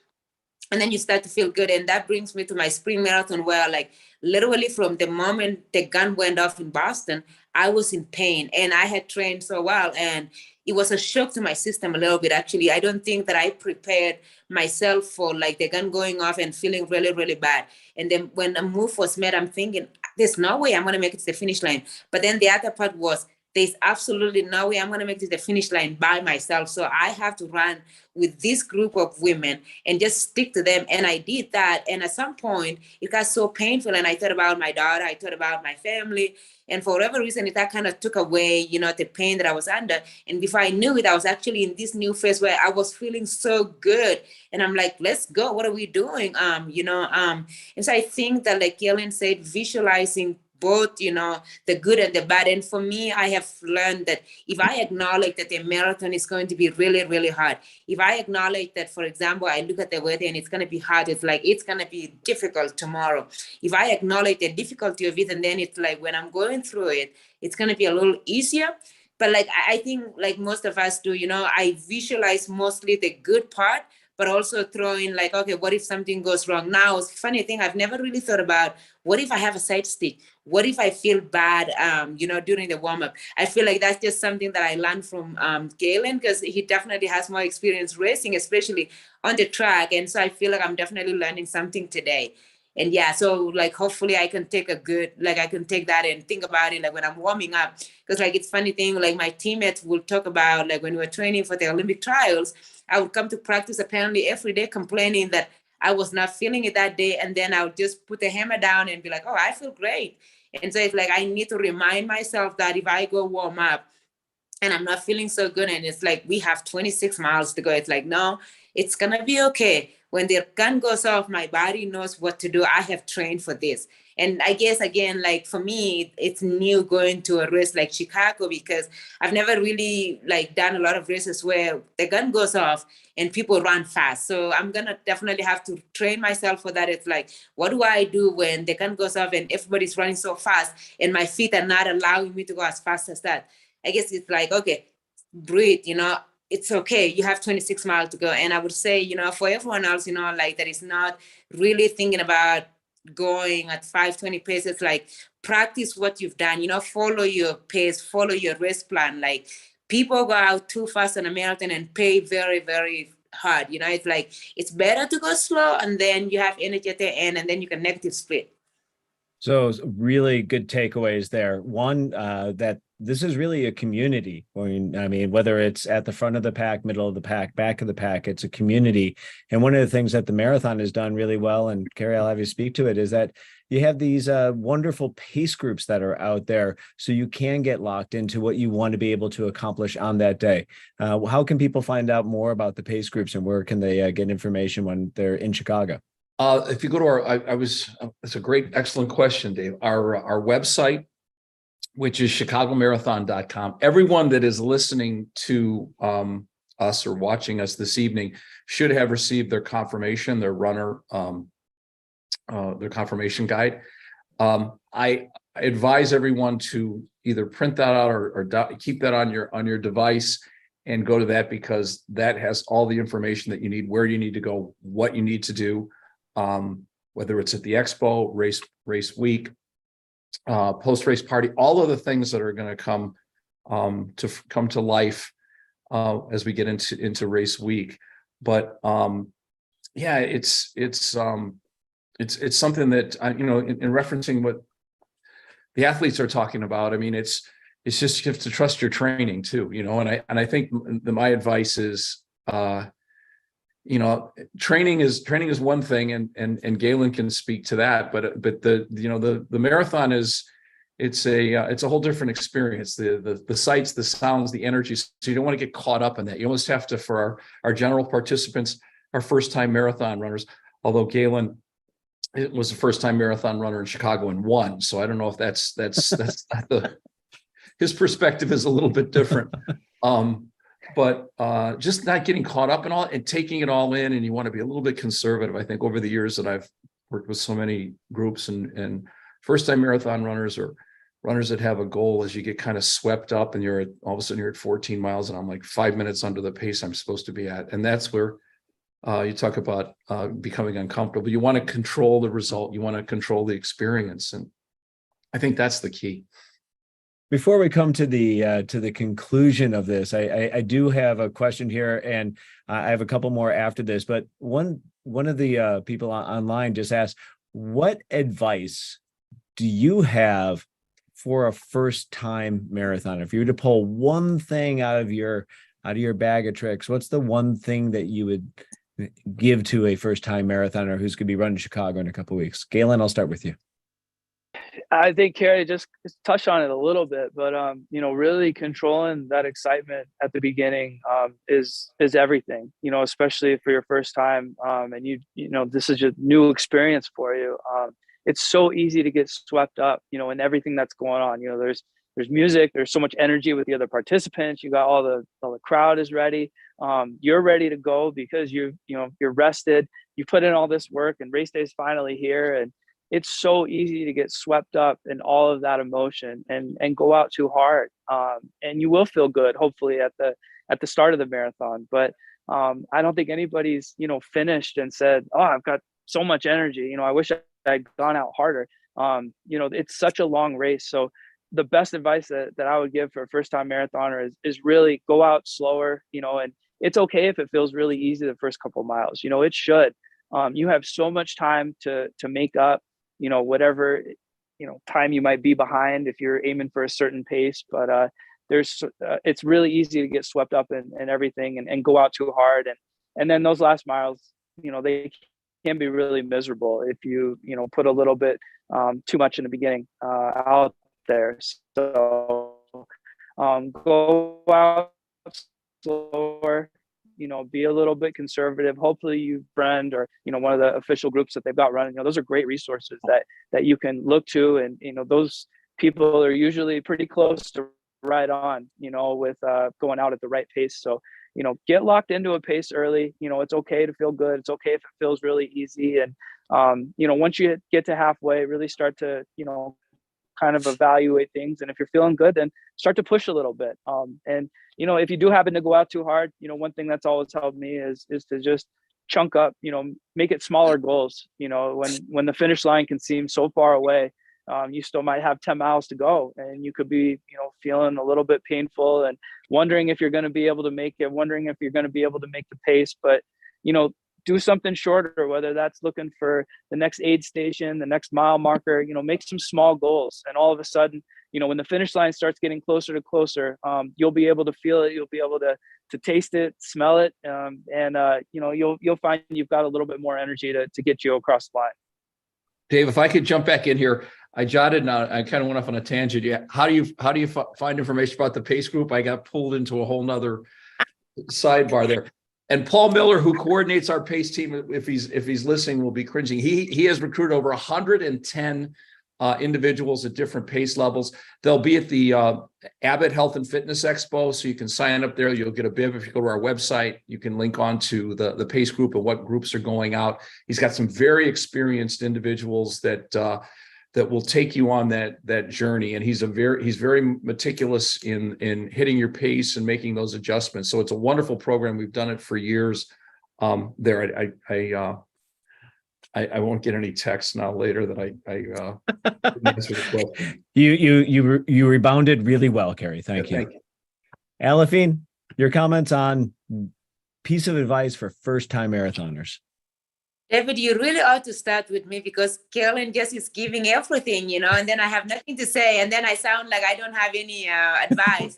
Speaker 4: And then you start to feel good. And that brings me to my spring marathon, where like literally from the moment the gun went off in Boston, I was in pain and I had trained so well. And it was a shock to my system a little bit, actually. I don't think that I prepared myself for like the gun going off and feeling really, really bad. And then when a move was made, I'm thinking, there's no way I'm going to make it to the finish line. But then the other part was, there's absolutely no way I'm going to make it to the finish line by myself. So I have to run with this group of women and just stick to them. And I did that. And at some point, it got so painful. And I thought about my daughter. I thought about my family. And for whatever reason, that kind of took away, the pain that I was under. And before I knew it, I was actually in this new phase where I was feeling so good. And I'm like, let's go. What are we doing? And so I think that, like Ellen said, visualizing both, the good and the bad. And for me, I have learned that if I acknowledge that the marathon is going to be really, really hard, if I acknowledge that, for example, I look at the weather and it's going to be hard, it's like, it's going to be difficult tomorrow. If I acknowledge the difficulty of it, and then it's like, when I'm going through it, it's going to be a little easier. But like, I think like most of us do, I visualize mostly the good part, but also throw in like, okay, what if something goes wrong? Now, it's a funny thing, I've never really thought about, what if I have a side stick? What if I feel bad, during the warm-up? I feel like that's just something that I learned from Galen, because he definitely has more experience racing, especially on the track. And so I feel like I'm definitely learning something today. And yeah, so like, hopefully I can take I can take that and think about it like when I'm warming up. Because like, it's funny thing, like my teammates will talk about like when we were training for the Olympic trials, I would come to practice apparently every day complaining that I was not feeling it that day. And then I would just put the hammer down and be like, oh, I feel great. And so it's like, I need to remind myself that if I go warm up and I'm not feeling so good, and it's like, we have 26 miles to go, it's like, no, it's going to be okay. When the gun goes off, my body knows what to do. I have trained for this. And I guess, again, like for me, it's new going to a race like Chicago, because I've never really like done a lot of races where the gun goes off and people run fast. So I'm going to definitely have to train myself for that. It's like, what do I do when the gun goes off and everybody's running so fast and my feet are not allowing me to go as fast as that? I guess it's like, okay, breathe, it's okay. You have 26 miles to go. And I would say, for everyone else, like that is not really thinking about going at 5:20 pace. It's like practice what you've done, follow your pace, follow your race plan. Like people go out too fast on a marathon and pay very, very hard. It's like it's better to go slow and then you have energy at the end and then you can negative split.
Speaker 1: So really good takeaways there. One, that this is really a community. I mean, whether it's at the front of the pack, middle of the pack, back of the pack, it's a community. And one of the things that the marathon has done really well, and Carrie, I'll have you speak to it, is that you have these wonderful pace groups that are out there, so you can get locked into what you want to be able to accomplish on that day. How can people find out more about the pace groups, and where can they get information when they're in Chicago?
Speaker 2: If you go to it's a great, excellent question, Dave. Our website, which is chicagomarathon.com. Everyone that is listening to us or watching us this evening should have received their confirmation, their confirmation guide. I advise everyone to either print that out or keep that on your device and go to that, because that has all the information that you need, where you need to go, what you need to do. Whether it's at the expo, race week, post-race party, all of the things that are going to come to life as we get into race week. But yeah, it's something that in referencing what the athletes are talking about. I mean, it's just you have to trust your training too, and I think my advice is training is one thing, and Galen can speak to that, but the marathon it's a whole different experience. The sights, the sounds, the energy. So you don't want to get caught up in that. You almost have to, for our general participants, our first time marathon runners, although Galen was a first time marathon runner in Chicago and won. So I don't know if that's not his perspective is a little bit different. But just not getting caught up in all and taking it all in, and you want to be a little bit conservative. I think over the years that I've worked with so many groups and first-time marathon runners or runners that have a goal, as you get kind of swept up and all of a sudden you're at 14 miles and I'm like 5 minutes under the pace I'm supposed to be at. And that's where you talk about becoming uncomfortable. You want to control the result. You want to control the experience. And I think that's the key.
Speaker 1: Before we come to the conclusion of this, I do have a question here, and I have a couple more after this. But one of the people online just asked, what advice do you have for a first-time marathoner? If you were to pull one thing out of your bag of tricks, what's the one thing that you would give to a first-time marathoner who's going to be running Chicago in a couple of weeks? Galen, I'll start with you.
Speaker 3: I think Carrie just touched on it a little bit, but really controlling that excitement at the beginning is everything. Especially for your first time, and this is a new experience for you. It's so easy to get swept up, in everything that's going on. There's music, there's so much energy with the other participants. You got all the crowd is ready. You're ready to go because you're rested. You put in all this work, and race day is finally here, and it's so easy to get swept up in all of that emotion and go out too hard. And you will feel good, hopefully, at the start of the marathon. But I don't think anybody's, finished and said, oh, I've got so much energy. I wish I'd gone out harder. It's such a long race. So the best advice that I would give for a first-time marathoner is really go out slower, and it's okay if it feels really easy the first couple of miles. It should. You have so much time to make up, whatever, time you might be behind if you're aiming for a certain pace. But it's really easy to get swept up in everything and go out too hard. And then those last miles, they can be really miserable if you put a little bit too much in the beginning out there. So go out slower, be a little bit conservative. Hopefully you've friend or one of the official groups that they've got running. Those are great resources that you can look to, and those people are usually pretty close to right on with going out at the right pace. So get locked into a pace early. It's okay to feel good. It's okay if it feels really easy. And once you get to halfway, really start to kind of evaluate things. And if you're feeling good, then start to push a little bit. And, if you do happen to go out too hard, one thing that's always helped me is to just chunk up, make it smaller goals. When the finish line can seem so far away, you still might have 10 miles to go, and you could be, feeling a little bit painful and wondering if you're going to be able to make it, wondering if you're going to be able to make the pace. But, do something shorter, whether that's looking for the next aid station, the next mile marker, make some small goals. And all of a sudden, when the finish line starts getting closer to closer, you'll be able to feel it. You'll be able to taste it, smell it. And you'll find you've got a little bit more energy to get you across the line.
Speaker 2: Dave, if I could jump back in here, I jotted down, I kind of went off on a tangent. Yeah. How do you find information about the pace group? I got pulled into a whole nother sidebar there. And Paul Miller, who coordinates our pace team, if he's listening, will be cringing. He has recruited over 110 individuals at different pace levels. They'll be at the Abbott Health and Fitness Expo, so you can sign up there. You'll get a bib. If you go to our website, you can link on to the pace group and what groups are going out. He's got some very experienced individuals that will take you on that journey. And he's very meticulous in hitting your pace and making those adjustments. So it's a wonderful program. We've done it for years. There, I won't get any texts now later that I didn't answer the question.
Speaker 1: You rebounded really well, Kerry. Thank you.
Speaker 2: Thank you.
Speaker 1: Alafine, your comments on piece of advice for first-time marathoners.
Speaker 4: David, you really ought to start with me, because Carolyn just is giving everything, and then I have nothing to say, and then I sound like I don't have any advice.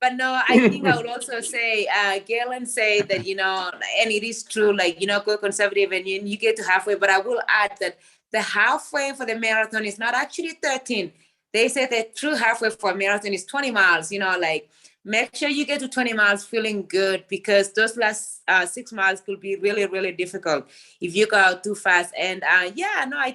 Speaker 4: But no, I think I would also say, Galen said that, and it is true, like, go conservative and you get to halfway, but I will add that the halfway for the marathon is not actually 13. They say that true halfway for a marathon is 20 miles, like, make sure you get to 20 miles feeling good, because those last 6 miles could be really, really difficult if you go out too fast. And I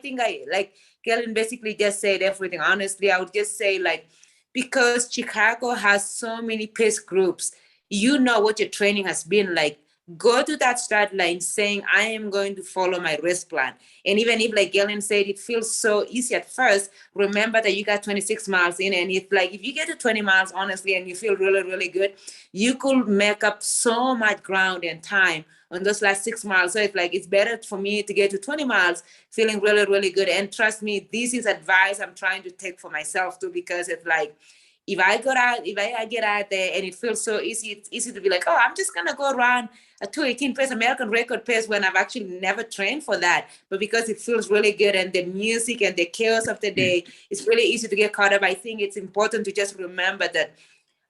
Speaker 4: think like Galen basically just said everything. Honestly, I would just say, like, because Chicago has so many pace groups, what your training has been like. Go to that start line saying, I am going to follow my race plan. And even if, like Galen said, it feels so easy at first, remember that you got 26 miles in. And it's like, if you get to 20 miles, honestly, and you feel really, really good, you could make up so much ground and time on those last 6 miles. So it's like, it's better for me to get to 20 miles feeling really, really good. And trust me, this is advice I'm trying to take for myself too, because it's like, if I get out there and it feels so easy, it's easy to be like, I'm just going to go run a 2:18 pace, American record pace, when I've actually never trained for that. But because it feels really good, and the music and the chaos of the day, it's really easy to get caught up. I think it's important to just remember that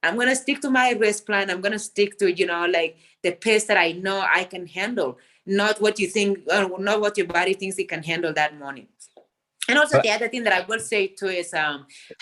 Speaker 4: I'm going to stick to my race plan. I'm going to stick to, like, the pace that I know I can handle, not what you think, not what your body thinks it can handle that morning. And also the other thing that I will say too is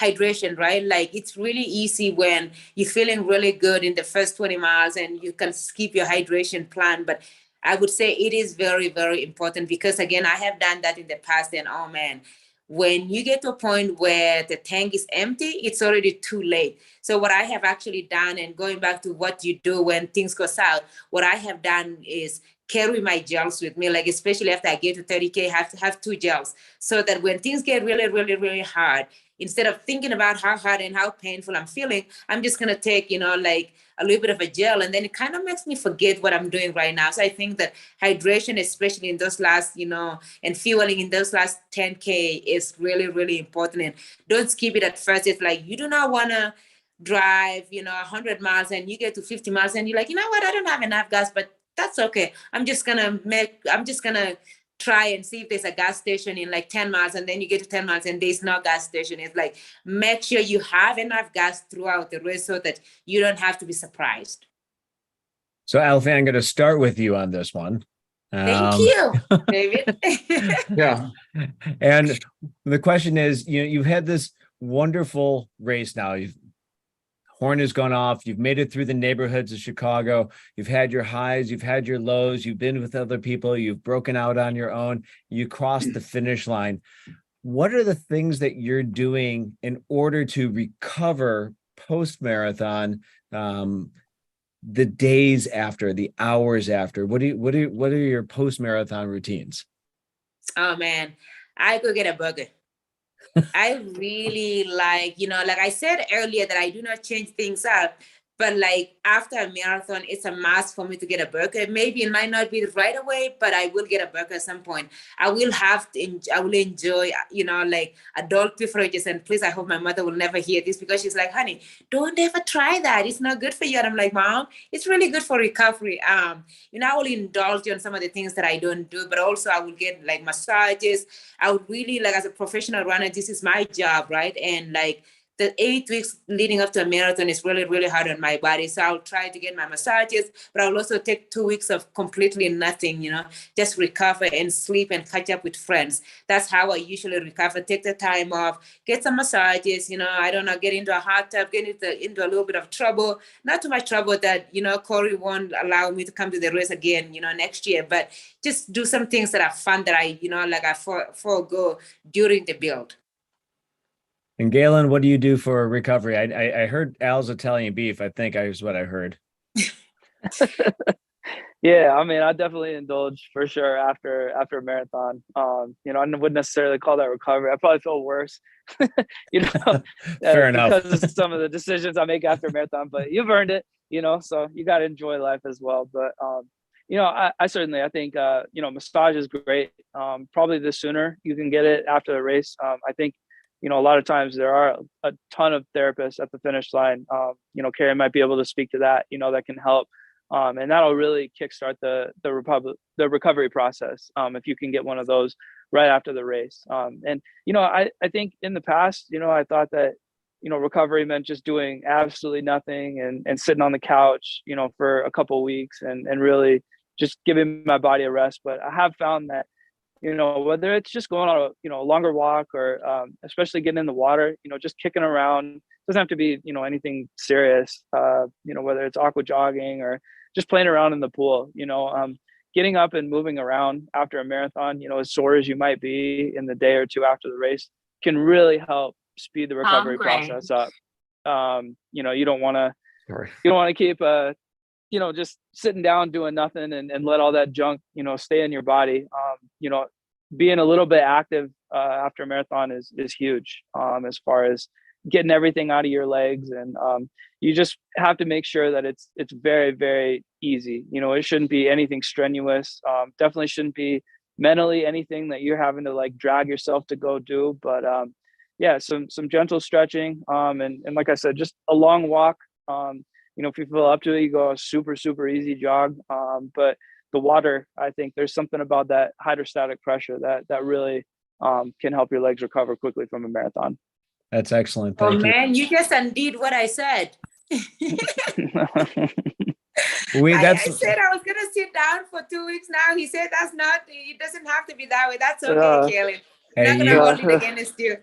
Speaker 4: hydration, right? Like, it's really easy when you're feeling really good in the first 20 miles and you can skip your hydration plan. But I would say it is very, very important, because again, I have done that in the past, and oh man, when you get to a point where the tank is empty, it's already too late. So what I have actually done, and going back to what you do when things go south, what I have done is carry my gels with me, like, especially after I get to 30K, have 2 gels, so that when things get really, really, really hard, instead of thinking about how hard and how painful I'm feeling, I'm just going to take, like, a little bit of a gel, and then it kind of makes me forget what I'm doing right now. So I think that hydration, especially in those last, and fueling in those last 10K is really, really important. And don't skip it at first. It's like, you do not want to drive, 100 miles and you get to 50 miles and you're like, what, I don't have enough gas, but that's okay. I'm just gonna try and see if there's a gas station in like 10 miles, and then you get to 10 miles and there's no gas station. It's like, make sure you have enough gas throughout the race so that you don't have to be surprised.
Speaker 1: So Alafine, I'm going to start with you on this one.
Speaker 4: Thank you, David.
Speaker 2: Yeah.
Speaker 1: And the question is, you've had this wonderful race now. Horn has gone off. You've made it through the neighborhoods of Chicago. You've had your highs. You've had your lows. You've been with other people. You've broken out on your own. You crossed the finish line. What are the things that you're doing in order to recover post-marathon, the days after, the hours after? What are your post-marathon routines?
Speaker 4: Oh man, I go get a burger. I really like, like I said earlier, that I do not change things up. But like after a marathon, it's a must for me to get a burger. Maybe it might not be right away, but I will get a burger at some point. I will I will enjoy, like adult beverages. And please, I hope my mother will never hear this, because she's like, honey, don't ever try that. It's not good for you. And I'm like, Mom, it's really good for recovery. I will indulge on some of the things that I don't do, but also I will get like massages. I would really, like, as a professional runner, this is my job, right? And like the 8 weeks leading up to a marathon is really, really hard on my body. So I'll try to get my massages, but I'll also take 2 weeks of completely nothing, just recover and sleep and catch up with friends. That's how I usually recover. Take the time off, get some massages, I don't know, get into a hot tub, get into a little bit of trouble. Not too much trouble that, Corey won't allow me to come to the race again, next year, but just do some things that are fun that I, like I forego during the build.
Speaker 1: And Galen, what do you do for recovery? I heard Al's Italian beef. I think is what I heard.
Speaker 3: Yeah, I mean, I definitely indulge for sure after a marathon. I wouldn't necessarily call that recovery. I probably feel worse,
Speaker 1: Fair enough.
Speaker 3: because of some of the decisions I make after a marathon. But you've earned it, so you got to enjoy life as well. But I certainly, I think massage is great. Probably the sooner you can get it after the race. I think a lot of times there are a ton of therapists at the finish line. Carrie might be able to speak to that, that can help. And that'll really kickstart the recovery process. If you can get one of those right after the race. And I think in the past, I thought that, recovery meant just doing absolutely nothing and sitting on the couch, for a couple of weeks and really just giving my body a rest. But I have found that, whether it's just going on a longer walk or especially getting in the water, just kicking around, doesn't have to be, anything serious, whether it's aqua jogging or just playing around in the pool, getting up and moving around after a marathon, as sore as you might be in the day or two after the race, can really help speed the recovery process up. You don't want to keep just sitting down doing nothing and let all that junk, stay in your body. Being a little bit active after a marathon is huge, as far as getting everything out of your legs. And you just have to make sure that it's very, very easy. It shouldn't be anything strenuous. Definitely shouldn't be mentally anything that you're having to like drag yourself to go do. But yeah, some gentle stretching. And like I said, just a long walk. If you feel up to it, you go a super, super easy jog. But the water, I think there's something about that hydrostatic pressure that really can help your legs recover quickly from a marathon.
Speaker 1: That's excellent. Thank you.
Speaker 4: Man, you just undid what I said.
Speaker 1: I
Speaker 4: said I was going to sit down for 2 weeks now. He said it doesn't have to be that way. That's okay, Kelly. I'm not going to hold it against you.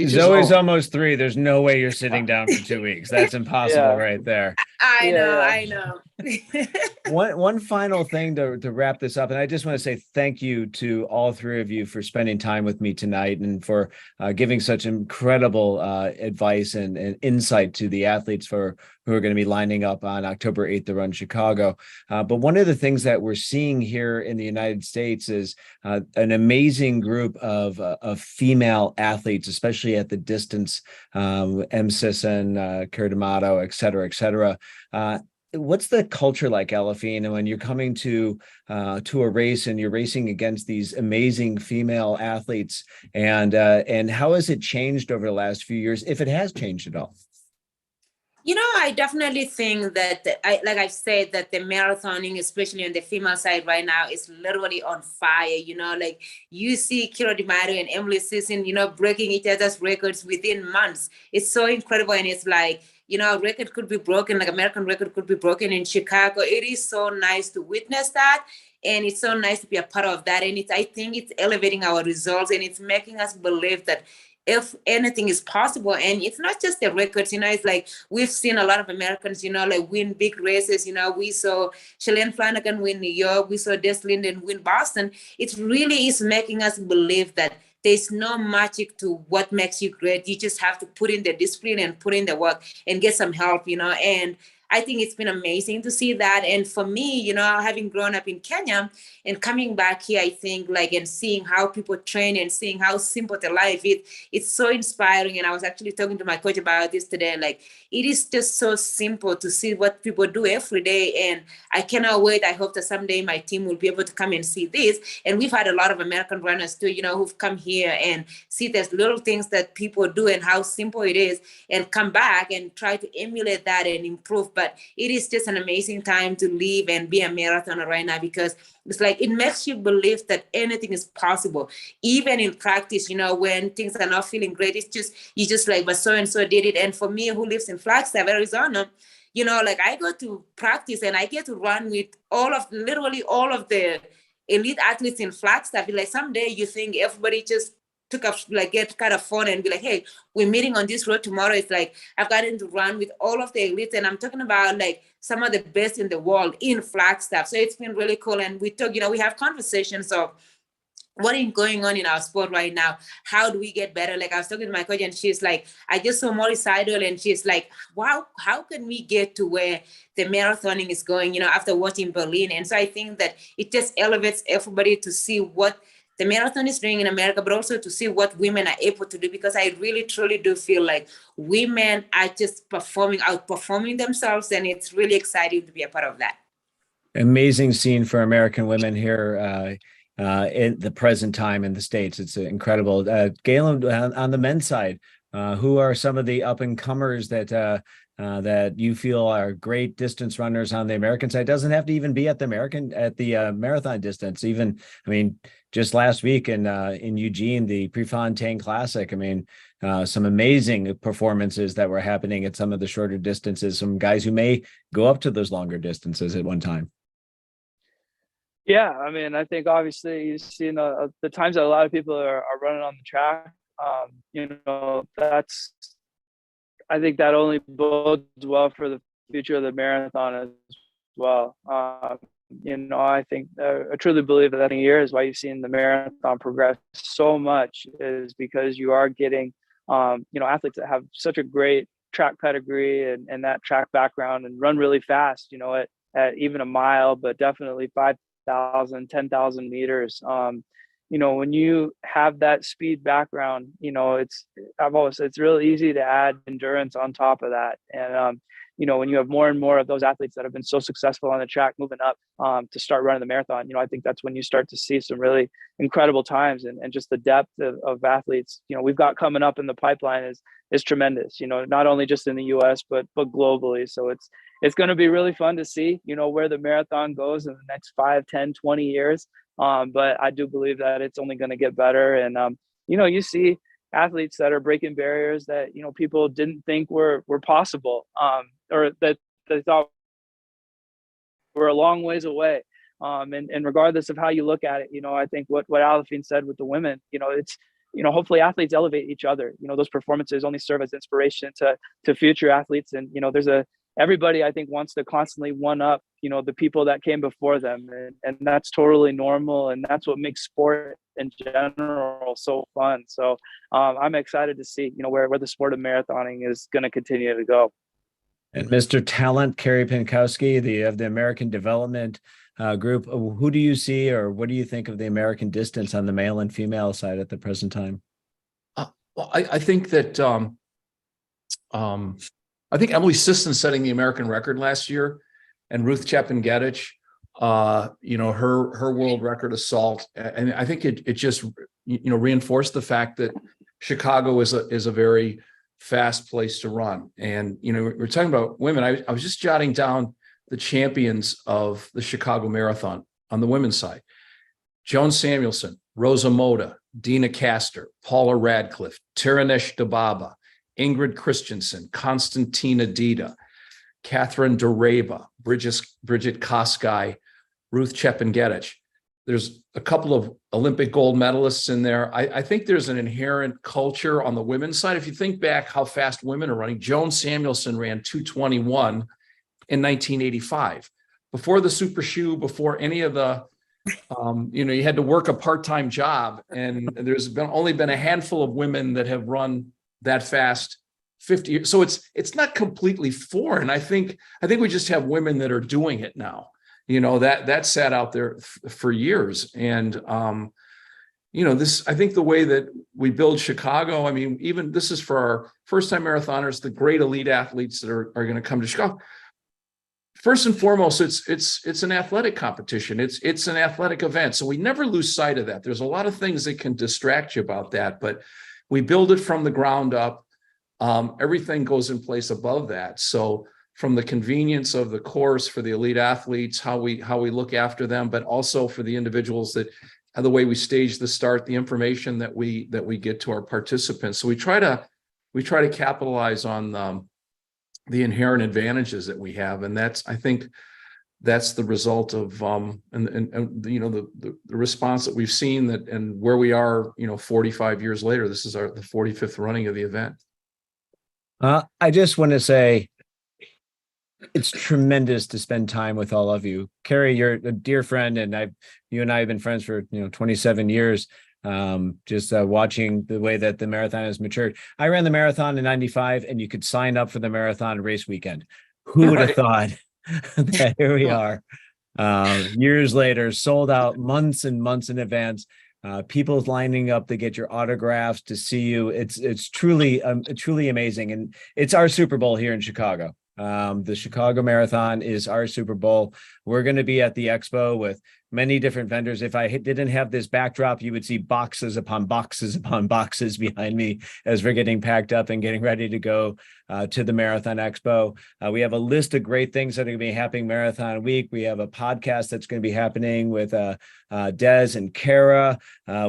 Speaker 1: Zoe's almost 3. There's no way you're sitting down for 2 weeks. That's impossible right there.
Speaker 4: I know.
Speaker 1: One final thing to wrap this up, and I just want to say thank you to all 3 of you for spending time with me tonight and for giving such incredible advice and insight to the athletes who are going to be lining up on October 8th to run Chicago. But one of the things that we're seeing here in the United States is an amazing group of female athletes, especially at the distance, M. Sisson, Keira D'Amato, et cetera. What's the culture like, Elifine, and when you're coming to a race and you're racing against these amazing female athletes, and how has it changed over the last few years, if it has changed at all?
Speaker 4: I definitely think that, like I've said, that the marathoning, especially on the female side right now, is literally on fire. Like you see Keira D'Amato and Emily Sisson, breaking each other's records within months. It's so incredible. And it's like, a record could be broken, like American record could be broken in Chicago. It is so nice to witness that. And it's so nice to be a part of that. And I think it's elevating our results, and it's making us believe that if anything is possible. And it's not just the records, it's like we've seen a lot of Americans, like win big races. We saw Shalane Flanagan win New York. We saw Des Linden win Boston. It really is making us believe that there's no magic to what makes you great. You just have to put in the discipline and put in the work and get some help, And I think it's been amazing to see that. And for me, having grown up in Kenya and coming back here, I think and seeing how people train and seeing how simple the life is, it's so inspiring. And I was actually talking to my coach about this today. It is just so simple to see what people do every day. And I cannot wait. I hope that someday my team will be able to come and see this. And we've had a lot of American runners too, who've come here and see there's little things that people do and how simple it is, and come back and try to emulate that and improve. But it is just an amazing time to live and be a marathoner right now, because it's it makes you believe that anything is possible, even in practice, when things are not feeling great. It's just, but so-and-so did it. And for me, who lives in Flagstaff, Arizona, I go to practice and I get to run with literally all of the elite athletes in Flagstaff. Someday you think everybody just took up, get kind of fun and be like, hey, we're meeting on this road tomorrow. It's I've gotten to run with all of the elites, and I'm talking about some of the best in the world in Flagstaff. So it's been really cool. And we talk, we have conversations of what is going on in our sport right now. How do we get better? I was talking to my coach and she's I just saw Molly Seidel, and she's wow, how can we get to where the marathoning is going, after watching Berlin? And so I think that it just elevates everybody to see what the marathon is doing in America, but also to see what women are able to do, because I really, truly do feel women are just outperforming themselves, and it's really exciting to be a part of that.
Speaker 1: Amazing scene for American women here in the present time in the States. It's incredible. Galen, on the men's side, who are some of the up and comers that you feel are great distance runners on the American side? It doesn't have to even be at the marathon distance. Even, just last week in Eugene, the Prefontaine Classic, some amazing performances that were happening at some of the shorter distances, some guys who may go up to those longer distances at one time.
Speaker 3: Yeah, I think obviously you've seen the times that a lot of people are running on the track. I think that only bodes well for the future of the marathon as well. I think I truly believe that in years why you've seen the marathon progress so much is because you are getting, athletes that have such a great track pedigree and that track background and run really fast, at even a mile, but definitely 5,000, 10,000 meters. When you have that speed background, I've always said it's really easy to add endurance on top of that. And, when you have more and more of those athletes that have been so successful on the track moving up to start running the marathon, I think that's when you start to see some really incredible times, and just the depth of athletes, we've got coming up in the pipeline is tremendous, not only just in the US, but globally. So it's going to be really fun to see, where the marathon goes in the next 5, 10, 20 years. But I do believe that it's only going to get better. And, you see athletes that are breaking barriers that, people didn't think were possible, or that they thought were a long ways away. And regardless of how you look at it, I think what Aliphine said with the women, it's, hopefully athletes elevate each other. Those performances only serve as inspiration to future athletes. And, everybody, I think, wants to constantly one up, the people that came before them. And that's totally normal. And that's what makes sport in general so fun. So I'm excited to see, where the sport of marathoning is going to continue to go.
Speaker 1: And Mr. Talent, Kerry Pinkowski, of the American Development Group, who do you see, or what do you think of the American distance on the male and female side at the present time?
Speaker 2: Well, I think that I think Emily Sisson setting the American record last year, and Ruth Chepin-Gedich, her world record assault, and I think it just reinforced the fact that Chicago is a very fast place to run. And we're talking about women. I was just jotting down the champions of the Chicago Marathon on the women's side: Joan Samuelson, Rosa Moda, Dina Castor, Paula Radcliffe, Tirunesh Dababa, Ingrid Christensen, Konstantina Dita, Catherine Doreba, Bridget Kosgei, Ruth Chepin-Gedich. There's a couple of Olympic gold medalists in there. I think there's an inherent culture on the women's side. If you think back how fast women are running, Joan Samuelson ran 2:21 in 1985. Before the super shoe, before any of the, you had to work a part-time job, and there's only been a handful of women that have run that fast 50 years. So it's not completely foreign. I think we just have women that are doing it now. That sat out there for years. And I think the way that we build Chicago, I mean, even this is for our first time marathoners, the great elite athletes that are going to come to Chicago. First and foremost, it's an athletic competition. It's an athletic event. So we never lose sight of that. There's a lot of things that can distract you about that, but we build it from the ground up. Everything goes in place above that. So from the convenience of the course for the elite athletes, how we look after them, but also for the individuals that the way we stage the start, the information that we get to our participants. So we try to capitalize on the inherent advantages that we have, and I think that's the result of the response that we've seen and where we are 45 years later. This is the 45th running of the event.
Speaker 1: I just want to say it's tremendous to spend time with all of you. Carrie, you're a dear friend, and you and I have been friends for 27 years. Just watching the way that the marathon has matured. I ran the marathon in 95, and you could sign up for the marathon race weekend. Who would have thought that here we are, years later, sold out months and months in advance. People's lining up to get your autographs, to see you. It's truly amazing, and it's our Super Bowl here in Chicago. The Chicago Marathon is our Super Bowl. We're going to be at the expo with many different vendors. If I didn't have this backdrop, you would see boxes upon boxes upon boxes behind me as we're getting packed up and getting ready to go to the Marathon Expo. We have a list of great things that are going to be happening Marathon Week. We have a podcast that's going to be happening with Des and Kara.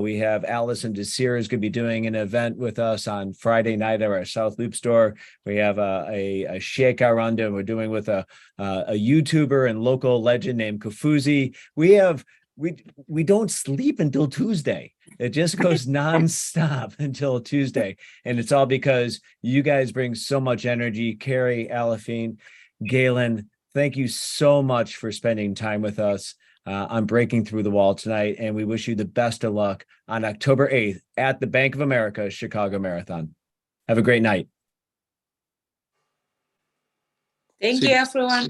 Speaker 1: We have Allison Desir is going to be doing an event with us on Friday night at our South Loop store. We have a Sheikh Aranda, and we're doing with a YouTuber and local legend named Kufuzi. We don't sleep until Tuesday. It just goes nonstop until Tuesday. And it's all because you guys bring so much energy. Carrie, Alafine, Galen, thank you so much for spending time with us on Breaking Through the Wall tonight. And we wish you the best of luck on October 8th at the Bank of America Chicago Marathon. Have a great night.
Speaker 4: Thank you, everyone.